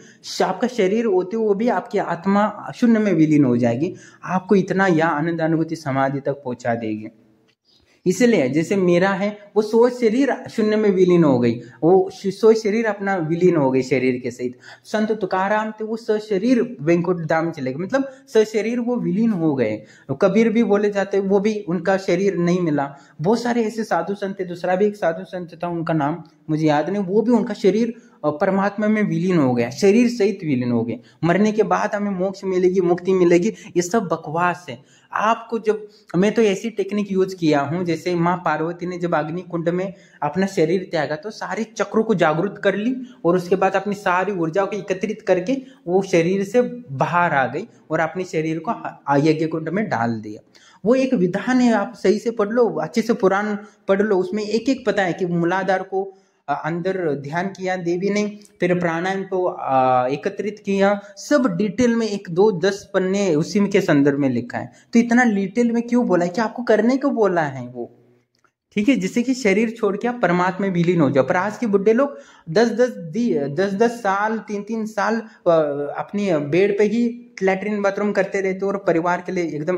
आपका शरीर होते हुए भी आपकी आत्मा शून्य में विलीन हो जाएगी, आपको इतना यह आनंद अनुभूति समाधि तक पहुंचा देगी। इसलिए जैसे मेरा है वो 100 शरीर शून्य में विलीन हो गई, वो 100 शरीर अपना विलीन हो गई शरीर के सहित। संत तुकाराम थे वो सशरीर वैकुंठ धाम चले गए, मतलब सशरीर वो विलीन हो गए। कबीर भी बोले जाते, वो भी उनका शरीर नहीं मिला। बहुत सारे ऐसे साधु संत थे। दूसरा भी एक साधु संत था, उनका नाम मुझे याद नहीं, वो भी उनका शरीर परमात्मा में विलीन हो गया, शरीर सहित विलीन हो गए। मरने के बाद हमें मोक्ष मिलेगी, मुक्ति मिलेगी, ये सब बकवास है। आपको जब, मैं तो ऐसी टेक्निक यूज किया हूँ, जैसे माँ पार्वती ने जब अग्नि कुंड में अपना शरीर त्यागा तो सारे चक्रों को जागृत कर ली और उसके बाद अपनी सारी ऊर्जा को एकत्रित करके वो शरीर से बाहर आ गई और अपने शरीर को यज्ञ कुंड में डाल दिया। वो एक विधान है, आप सही से पढ़ लो, अच्छे से पुराण पढ़ लो, उसमें एक एक पता है कि मूलाधार को अंदर ध्यान किया देवी ने, फिर प्राणायाम को एकत्रित किया, सब डिटेल में 1-2-10 पन्ने उसी के संदर्भ में लिखा है। तो इतना डिटेल में क्यों बोला है कि आपको करने को बोला है वो, ठीक है, जिससे कि शरीर छोड़ के आप परमात्मा में विलीन हो जाओ। पर आज के बुढ़े लोग 10-10 साल 3-3 साल अपनी बेड पे ही लैट्रिन बाथरूम करते रहते और परिवार के लिए एकदम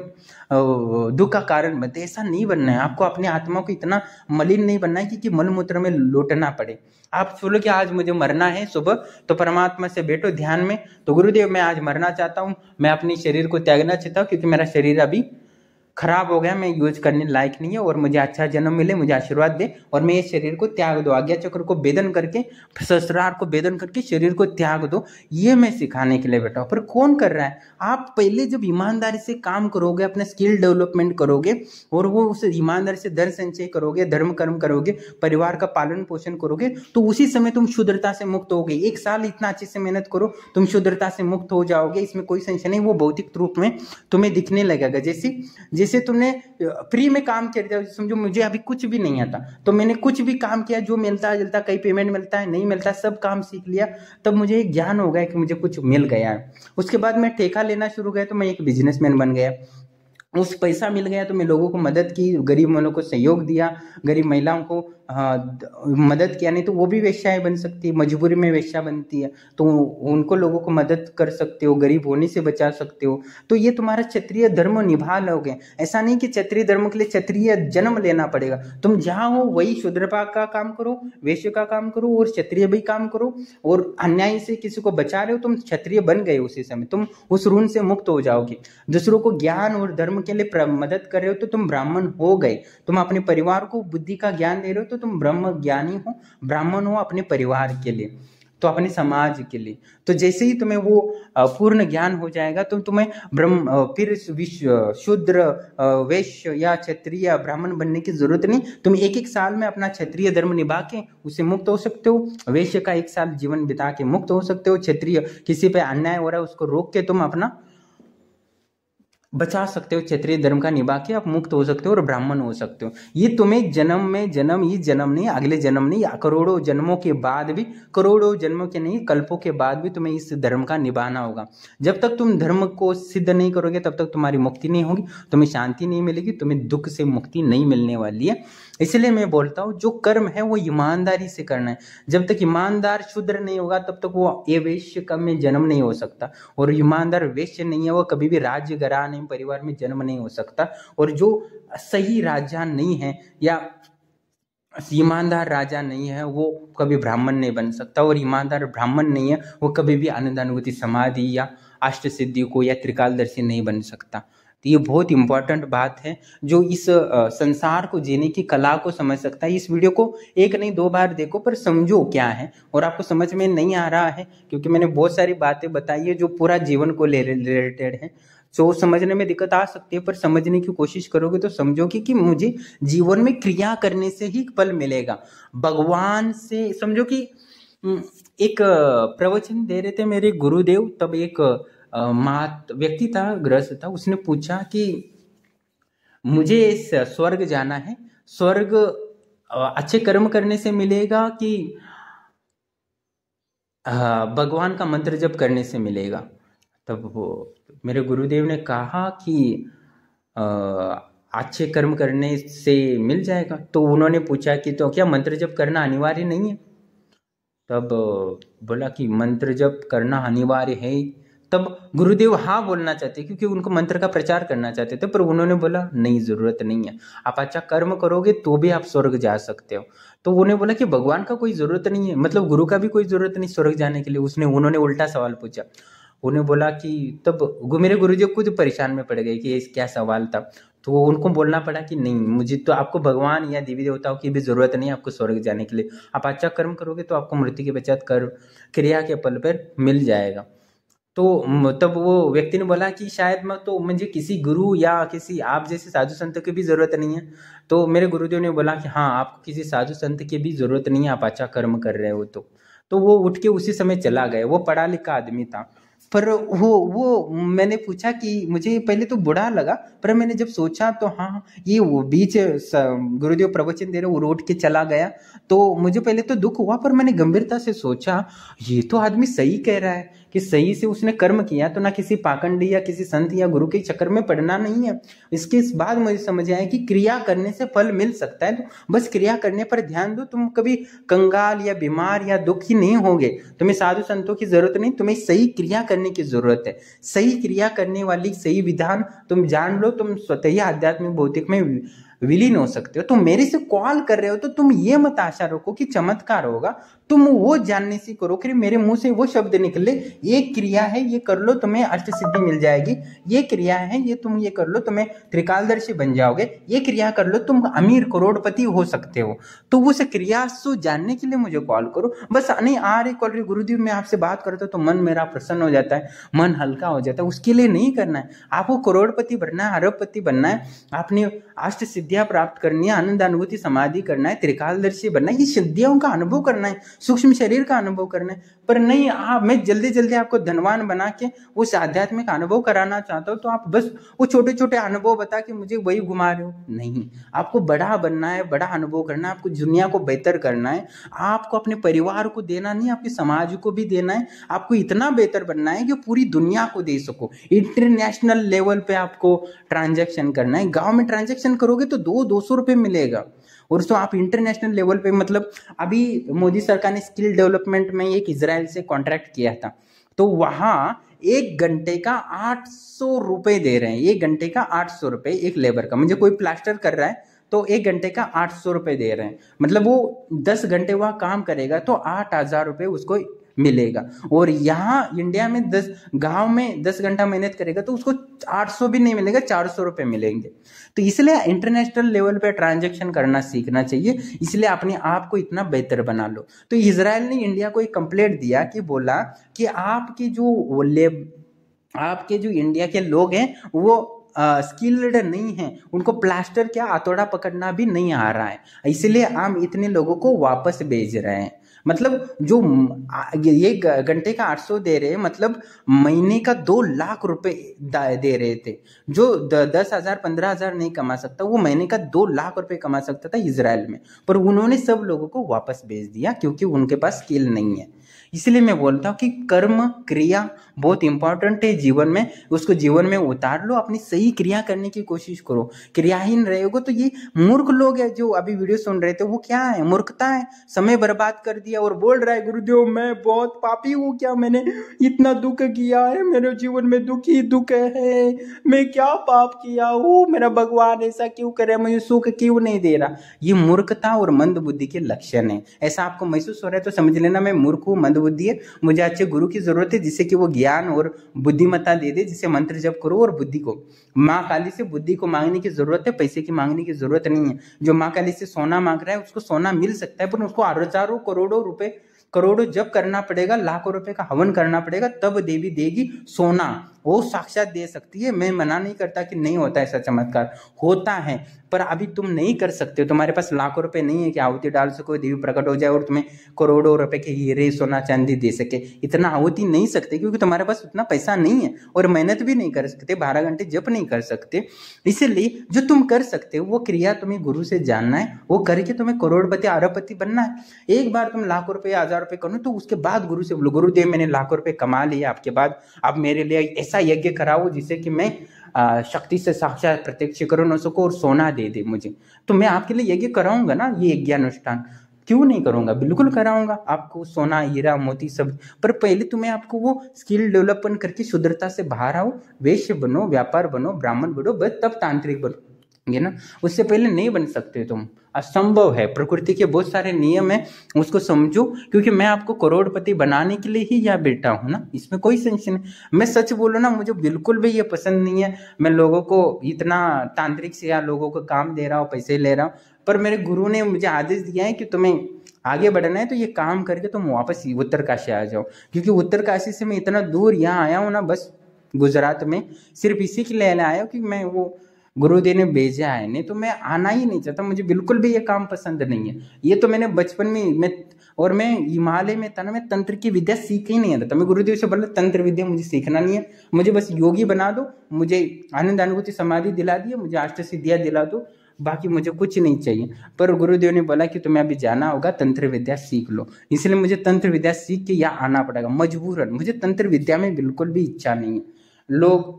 दुख का कारण बनते। ऐसा नहीं बनना है आपको, अपनी आत्मा को इतना मलिन नहीं बनना है कि मलमूत्र में लौटना पड़े। आप सोचो कि आज मुझे मरना है सुबह, तो परमात्मा से बैठो ध्यान में, तो गुरुदेव मैं आज मरना चाहता हूँ, मैं अपने शरीर को त्यागना चाहता हूँ क्योंकि मेरा शरीर अभी खराब हो गया, मैं यूज करने लायक नहीं है और मुझे अच्छा जन्म मिले, मुझे आशीर्वाद दे और मैं इस शरीर को त्याग दो, आज्ञा चक्र को भेदन करके, सहस्त्रार को भेदन करके शरीर को त्याग दो। ये मैं सिखाने के लिए बैठा हूं। पर कौन कर रहा है? आप पहले जब ईमानदारी से काम करोगे, अपने स्किल डेवलपमेंट करोगे और वो उस ईमानदारी से धन संचय करोगे, धर्म कर्म करोगे, परिवार का पालन पोषण करोगे, तो उसी समय तुम शुद्रता से मुक्त होगे। 1 साल इतना अच्छे से मेहनत करो, तुम शुद्रता से मुक्त हो जाओगे, इसमें कोई संशय नहीं। वो भौतिक रूप में तुम्हें दिखने लगेगा। जैसे तुमने फ्री में काम कर दिया, समझो मुझे अभी कुछ भी नहीं आता, तो मैंने कुछ भी काम किया, जो मिलता जुलता, कहीं पेमेंट मिलता है नहीं मिलता, सब काम सीख लिया, तब मुझे एक ज्ञान हो गया कि मुझे कुछ मिल गया है। उसके बाद मैं ठेका लेना शुरू किया तो मैं एक बिजनेसमैन बन गया। उस पैसा मिल गया तो मैं लोगों को मदद की, गरीब वालों को सहयोग दिया, गरीब महिलाओं को मदद किया। नहीं तो वो भी वेश्याएं बन सकती है, मजबूरी में वेश्या बनती है, तो उनको लोगों को मदद कर सकते हो, गरीब होने से बचा सकते हो। तो ये तुम्हारा क्षत्रिय धर्म निभा लोगे। ऐसा नहीं कि क्षत्रिय धर्म के लिए क्षत्रिय जन्म लेना पड़ेगा। तुम जहाँ हो वही शूद्रपा का काम करो, वैश्य का काम करो और क्षत्रिय भी काम करो, और अन्याय से किसी को बचा रहे हो, तुम क्षत्रिय बन गए। उसी समय तुम उस ऋण से मुक्त हो जाओगे। दूसरों को ज्ञान और धर्म के लिए मदद कर रहे हो तो तुम ब्राह्मण हो गए। तुम अपने परिवार को बुद्धि का ज्ञान दे रहे हो तो तुम ब्रह्म ज्ञानी हो, ब्राह्मण हो अपने परिवार के लिए, तो अपने समाज के लिए। तो जैसे ही तुम्हें वो पूर्ण ज्ञान हो जाएगा तो तुम्हें ब्रह्म फिर शूद्र, वैश्य या क्षत्रिय, ब्राह्मण बनने की जरूरत नहीं। तुम 1-1 साल में अपना क्षत्रिय धर्म निभा के उससे मुक्त हो सकते हो। वैश्य का 1 साल जीवन बिता के मुक्त हो सकते हो। क्षत्रिय किसी पे अन्याय हो रहा है उसको रोक के तुम अपना बचा सकते हो, क्षत्रिय धर्म का निभा के आप मुक्त हो सकते हो और ब्राह्मण हो सकते हो। ये तुम्हें जन्म में जन्म, ये जन्म नहीं, अगले जन्म नहीं, करोड़ों जन्मों के बाद भी, करोड़ों जन्मों के नहीं, कल्पों के बाद भी तुम्हें इस धर्म का निभाना होगा। जब तक तुम धर्म को सिद्ध नहीं करोगे तब तक तुम्हारी मुक्ति नहीं होगी, तुम्हें शांति नहीं मिलेगी, तुम्हें दुख से मुक्ति नहीं मिलने वाली है। इसलिए मैं बोलता हूँ जो कर्म है वो ईमानदारी से करना है। जब तक ईमानदार शूद्र नहीं होगा तब तक वो ये वैश्य का में जन्म नहीं हो सकता, और ईमानदार वैश्य नहीं है वो कभी भी राज्य घराने परिवार में जन्म नहीं हो सकता। और जो सही राजा नहीं है या ईमानदार राजा नहीं है वो कभी ब्राह्मण नहीं बन सकता, और ईमानदार ब्राह्मण नहीं है वो कभी भी आनंदानुभूति समाधि या अष्ट सिद्धि को या त्रिकालदर्शी नहीं बन सकता। तो ये बहुत इंपॉर्टेंट बात है। जो इस संसार को जीने की कला को समझ सकता है, इस वीडियो को 1 नहीं 2 बार देखो, पर समझो क्या है। और आपको समझ में नहीं आ रहा है क्योंकि मैंने बहुत सारी बातें बताई है जो पूरा जीवन को रिलेटेड है, तो समझने में दिक्कत आ सकती है, पर समझने की कोशिश करोगे तो समझोगे कि मुझे जीवन में क्रिया करने से ही फल मिलेगा। भगवान से समझो कि एक प्रवचन दे रहे थे मेरे गुरुदेव, तब एक व्यक्ति था, गृहस्थ था, उसने पूछा कि मुझे स्वर्ग जाना है, स्वर्ग अच्छे कर्म करने से मिलेगा कि भगवान का मंत्र जप करने से मिलेगा? तब वो मेरे गुरुदेव ने कहा कि अच्छे कर्म करने से मिल जाएगा। तो उन्होंने पूछा कि तो क्या मंत्र जप करना अनिवार्य नहीं है? तब बोला कि मंत्र जप करना अनिवार्य है। तब गुरुदेव हाँ बोलना चाहते क्योंकि उनको मंत्र का प्रचार करना चाहते थे, पर उन्होंने बोला नहीं, जरूरत नहीं है, आप अच्छा कर्म करोगे तो भी आप स्वर्ग जा सकते हो। तो उन्होंने बोला कि भगवान का कोई जरूरत नहीं है, मतलब गुरु का भी कोई जरूरत नहीं स्वर्ग जाने के लिए। उन्होंने उल्टा सवाल पूछा। उन्हें बोला कि तब मेरे गुरुजी खुद परेशान में पड़ गए कि ये क्या सवाल था। तो उनको बोलना पड़ा कि नहीं, मुझे तो, आपको भगवान या देवी देवताओं की भी जरूरत नहीं है आपको स्वर्ग जाने के लिए। आप अच्छा कर्म करोगे तो आपको मृत्यु के पश्चात कर्म क्रिया के फल पर मिल जाएगा। तो तब वो व्यक्ति ने बोला कि शायद मैं तो, मुझे किसी गुरु या किसी आप जैसे साधु संत की भी जरूरत नहीं है। तो मेरे गुरुदेव ने बोला कि हाँ, आपको किसी साधु संत की भी जरूरत नहीं है, आप अच्छा कर्म कर रहे हो। तो वो उठ के उसी समय चला गया। वो पढ़ा लिखा आदमी था। पर वो मैंने पूछा कि मुझे पहले तो बुरा लगा, पर मैंने जब सोचा तो हाँ, ये वो बीच गुरुदेव प्रवचन दे रहे, वो उठ के चला गया। तो मुझे पहले तो दुख हुआ, पर मैंने गंभीरता से सोचा ये तो आदमी सही कह रहा है कि सही से उसने कर्म किया, तो ना किसी पाखंडी या किसी संत या गुरु के चक्कर में पड़ना नहीं है। इसके बाद मुझे समझ आया कि क्रिया करने से फल मिल सकता है, तो बस क्रिया करने पर ध्यान दो। तुम कभी कंगाल या बीमार या दुखी नहीं होगे। तुम्हें साधु संतों की जरूरत नहीं, तुम्हें सही क्रिया करने की जरूरत है। सही क्रिया करने वाली सही विधान तुम जान लो, तुम स्वतः ही आध्यात्मिक भौतिक में विलीन हो सकते हो। तुम मेरे से कॉल कर रहे हो तो तुम ये मत आशा रखो कि चमत्कार होगा, तुम वो जानने से करो कि मेरे मुंह से वो शब्द निकले, ये क्रिया है, ये कर लो तुम्हें अष्ट सिद्धि मिल जाएगी, ये क्रिया है, ये तुम ये कर लो तुम्हें त्रिकालदर्शी बन जाओगे, ये क्रिया कर लो तुम अमीर करोड़पति हो सकते हो। तो उस क्रिया से जानने के लिए मुझे कॉल करो। बस नहीं आ रही कॉल रही, गुरुदेव मैं आपसे बात करता हूँ तो मन मेरा प्रसन्न हो जाता है, मन हल्का हो जाता है। उसके लिए नहीं करना है आपको करोड़पति बनना है, अरबपति बनना है, आपने अष्ट सिद्धियां प्राप्त करनी है, आनंद अनुभूति समाधि करना है, त्रिकालदर्शी बनना है, ये सिद्धियों का अनुभव करना है, सूक्ष्म शरीर का अनुभव करना है। पर नहीं, आप मैं जल्दी जल्दी आपको धनवान बना के उस आध्यात्मिक अनुभव कराना चाहता हूँ, तो आप बस वो छोटे छोटे अनुभव बता के मुझे वही घुमा रहे हो। नहीं, आपको बड़ा बनना है, बड़ा अनुभव करना है, आपको दुनिया को बेहतर करना है, आपको अपने परिवार को देना नहीं, आपके समाज को भी देना है। आपको इतना बेहतर बनना है कि पूरी दुनिया को दे सको। इंटरनेशनल लेवल पे आपको ट्रांजैक्शन करना है। गांव में ट्रांजैक्शन करोगे तो 200 रुपये मिलेगा, और तो आप इंटरनेशनल लेवल पे, मतलब अभी मोदी सरकार ने स्किल डेवलपमेंट में एक इजराइल से कॉन्ट्रैक्ट किया था, तो वहां 1 घंटे का 800 रुपए दे रहे हैं। 1 घंटे का 800 रुपए एक लेबर का, मुझे कोई प्लास्टर कर रहा है तो 1 घंटे का 800 रुपए दे रहे हैं। मतलब वो 10 घंटे वह काम करेगा तो 8,000 रुपए उसको मिलेगा। और यहाँ इंडिया में 10 गांव में 10 घंटा मेहनत करेगा तो उसको 800 भी नहीं मिलेगा, 400 रुपए मिलेंगे। तो इसलिए इंटरनेशनल लेवल पे ट्रांजैक्शन करना सीखना चाहिए, इसलिए अपने आप को इतना बेहतर बना लो। तो इजराइल ने इंडिया को एक कंप्लेंट दिया कि बोला कि आपके जो इंडिया के लोग हैं वो स्किल्ड नहीं है, उनको प्लास्टर क्या हथौड़ा पकड़ना भी नहीं आ रहा है, इसलिए हम इतने लोगों को वापस भेज रहे हैं। मतलब जो ये घंटे का 800 दे रहे हैं, मतलब महीने का 2 लाख रुपए दे रहे थे। जो 10,000 15,000 नहीं कमा सकता, वो महीने का 2 लाख रुपए कमा सकता था इजराइल में, पर उन्होंने सब लोगों को वापस भेज दिया क्योंकि उनके पास स्किल नहीं है। इसलिए मैं बोलता हूँ कि कर्म क्रिया बहुत इंपॉर्टेंट है जीवन में, उसको जीवन में उतार लो, अपनी सही क्रिया करने की कोशिश करो। क्रियाहीन रहेगा तो ये मूर्ख लोग हैं जो अभी वीडियो सुन रहे थे, वो क्या है, मूर्खता है, समय बर्बाद कर दिया और बोल रहा है गुरुदेव मैं बहुत पापी हूँ, क्या मैंने इतना दुख किया है, मेरे जीवन में दुख ही दुख है, मैं क्या पाप किया हूँ, मेरा भगवान ऐसा क्यों करे, मुझे सुख क्यों नहीं दे रहा। ये मूर्खता और मंद बुद्धि के लक्षण है। ऐसा आपको महसूस हो रहा है तो समझ लेना मैं मूर्ख हूँ, मंद बुद्धि है, मुझे अच्छे गुरु की जरूरत है जिससे कि वो ज्ञान और बुद्धिमत्ता दे दे, जिसे मंत्र जप करो और बुद्धि को, माँ काली से बुद्धि को मांगने की जरूरत है, पैसे की मांगने की जरूरत नहीं है। जो माँ काली से सोना मांग रहा है उसको सोना मिल सकता है, पर उसको हजारों करोड़ों रुपए, करोड़ों जब करना पड़ेगा, लाखों रुपए का हवन करना पड़ेगा, तब देवी देगी सोना। वो साक्षात दे सकती है, मैं मना नहीं करता कि नहीं होता, ऐसा चमत्कार होता है, पर अभी तुम नहीं कर सकते, तुम्हारे पास लाखों रुपए नहीं है कि आहुति डाल सको, देवी प्रकट हो जाए और तुम्हें करोड़ों रुपए के हीरे सोना चांदी दे सके। इतना आहुति नहीं सकते क्योंकि तुम्हारे पास उतना पैसा नहीं है, और मेहनत भी नहीं कर सकते, 12 घंटे जप नहीं कर सकते। इसलिए जो तुम कर सकते हो वो क्रिया तुम्हें गुरु से जानना है, वो करके तुम्हें करोड़पति अरबपति बनना है। एक बार तुम लाखों रुपए 1,000 रुपए करो तो उसके बाद गुरु से बोलो गुरुदेव मैंने लाखों रुपए कमा लिए, आपके बाद अब मेरे लिए ऐसा यज्ञ कराओ जिससे कि मैं शक्ति से साक्षात प्रत्यक्ष करो सको और सोना दे दे मुझे, तो मैं आपके लिए यज्ञ कराऊंगा ना, ये यज्ञानुष्ठान क्यों नहीं करूंगा, बिल्कुल कराऊंगा आपको, सोना हीरा मोती सब। पर पहले तुम्हें आपको वो स्किल डेवलपमेंट करके शुद्धता से बाहर आओ, वैश्य बनो, व्यापार बनो, ब्राह्मण बनो, बस तब तांत्रिक बनो। ये ना, उससे पहले नहीं बन सकते तुम, असंभव है। प्रकृति के बहुत सारे नियम है, उसको समझो, क्योंकि मैं आपको करोड़पति बनाने के लिए ही यहाँ बैठा हूँ ना, इसमें कोई संशय नहीं। मैं सच बोलूँ ना, मुझे बिल्कुल भी ये पसंद नहीं है मैं लोगों को इतना तांत्रिक से या लोगों को काम दे रहा हूँ, पैसे ले रहा हूँ, पर मेरे गुरु ने मुझे आदेश दिया है कि तुम्हें आगे बढ़ना है तो ये काम करके तुम वापस उत्तरकाशी आ जाओ। क्योंकि उत्तरकाशी से मैं इतना दूर यहाँ आया हूँ ना, बस गुजरात में सिर्फ इसी के लिए आया हूँ कि मैं वो गुरुदेव ने भेजा है, नहीं तो मैं आना ही नहीं चाहता। मुझे बिल्कुल भी ये काम पसंद नहीं है। ये तो मैंने बचपन में मैं हिमालय में था ना, मैं तंत्र की विद्या सीख ही नहीं आता था। मैं गुरुदेव से बोला तंत्र विद्या मुझे सीखना नहीं है, मुझे बस योगी बना दो, मुझे आनंद अनुभूति समाधि दिला दिए, मुझे अष्ट सिद्धियाँ दिला दो, बाकी मुझे कुछ नहीं चाहिए। पर गुरुदेव ने बोला कि तुम्हें अभी जाना होगा, तंत्र विद्या सीख लो। इसलिए मुझे तंत्र विद्या सीख के यहाँ आना पड़ेगा मजबूरन। मुझे तंत्र विद्या में बिल्कुल भी इच्छा नहीं है लोग,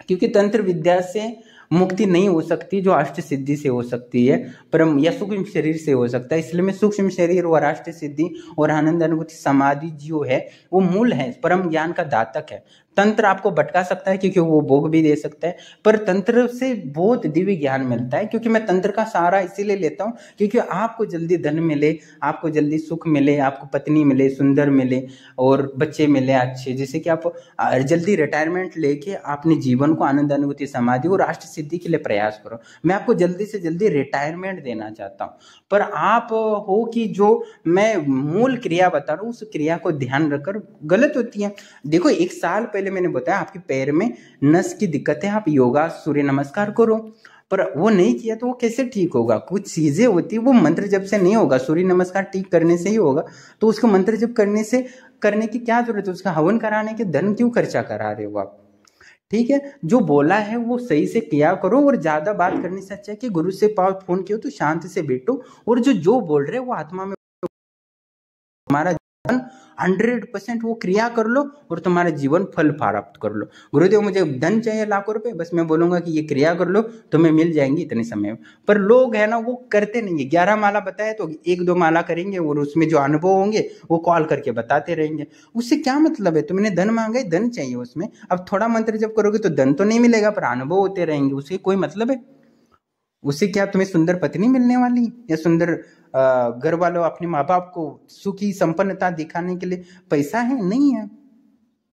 क्योंकि तंत्र विद्या से मुक्ति नहीं हो सकती जो अष्ट सिद्धि से हो सकती है, परम या सूक्ष्म शरीर से हो सकता है। इसलिए मैं सूक्ष्म शरीर और अष्ट सिद्धि और आनंद अनुभूति समाधि जो है वो मूल है, परम ज्ञान का दातक है। तंत्र आपको भटका सकता है क्योंकि वो भोग भी दे सकता है, पर तंत्र से बहुत दिव्य ज्ञान मिलता है। क्योंकि मैं तंत्र का सहारा इसीलिए लेता हूँ क्योंकि आपको जल्दी धन मिले, आपको जल्दी सुख मिले, आपको पत्नी मिले, सुंदर मिले और बच्चे मिले अच्छे, जैसे कि आप जल्दी रिटायरमेंट लेके अपने जीवन को आनंद अनुभूति समाधि और अष्ट सिद्धि के लिए प्रयास करो। मैं आपको जल्दी से जल्दी रिटायरमेंट देना चाहता हूँ, पर आप हो कि जो मैं मूल क्रिया बता रहा हूँ उस क्रिया को ध्यान रखकर गलत होती है। देखो 1 साल पहले मैंने बताया आपके पैर में नस की दिक्कत है, आप योगा सूर्य नमस्कार करो, पर वो नहीं किया तो वो कैसे ठीक होगा? कुछ चीजें होती है वो मंत्र जप से नहीं होगा, सूर्य नमस्कार ठीक करने से ही होगा। तो उसको मंत्र जप करने की क्या जरूरत है? उसका हवन कराने के धन क्यों खर्चा करा रहे हो आप? ठीक है, जो बोला है वो सही से किया करो, और ज्यादा बात करने से अच्छा है कि गुरु से फोन किया तो शांति से बैठो, और जो बोल रहे वो आत्मा में हमारा 100% वो क्रिया कर लो और तुम्हारा जीवन फल प्राप्त कर लो। गुरुदेव मुझे धन चाहिए लाखों रुपए, बस मैं बोलूंगा कि ये क्रिया कर लो तुम्हें मिल जाएंगी इतने समय में। पर लोग है ना वो करते नहीं है। 11 माला बताए तो 1-2 माला करेंगे और उसमें जो अनुभव होंगे वो कॉल करके बताते रहेंगे। उससे क्या मतलब है? तुमने धन मांगा है, धन चाहिए उसमें। अब थोड़ा मंत्र जब करोगे तो धन तो नहीं मिलेगा पर अनुभव होते रहेंगे, उससे कोई मतलब है? उससे क्या तुम्हें सुंदर पत्नी मिलने वाली या सुंदर घर वालों अपने माँ बाप को सुखी संपन्नता दिखाने के लिए पैसा है? नहीं है।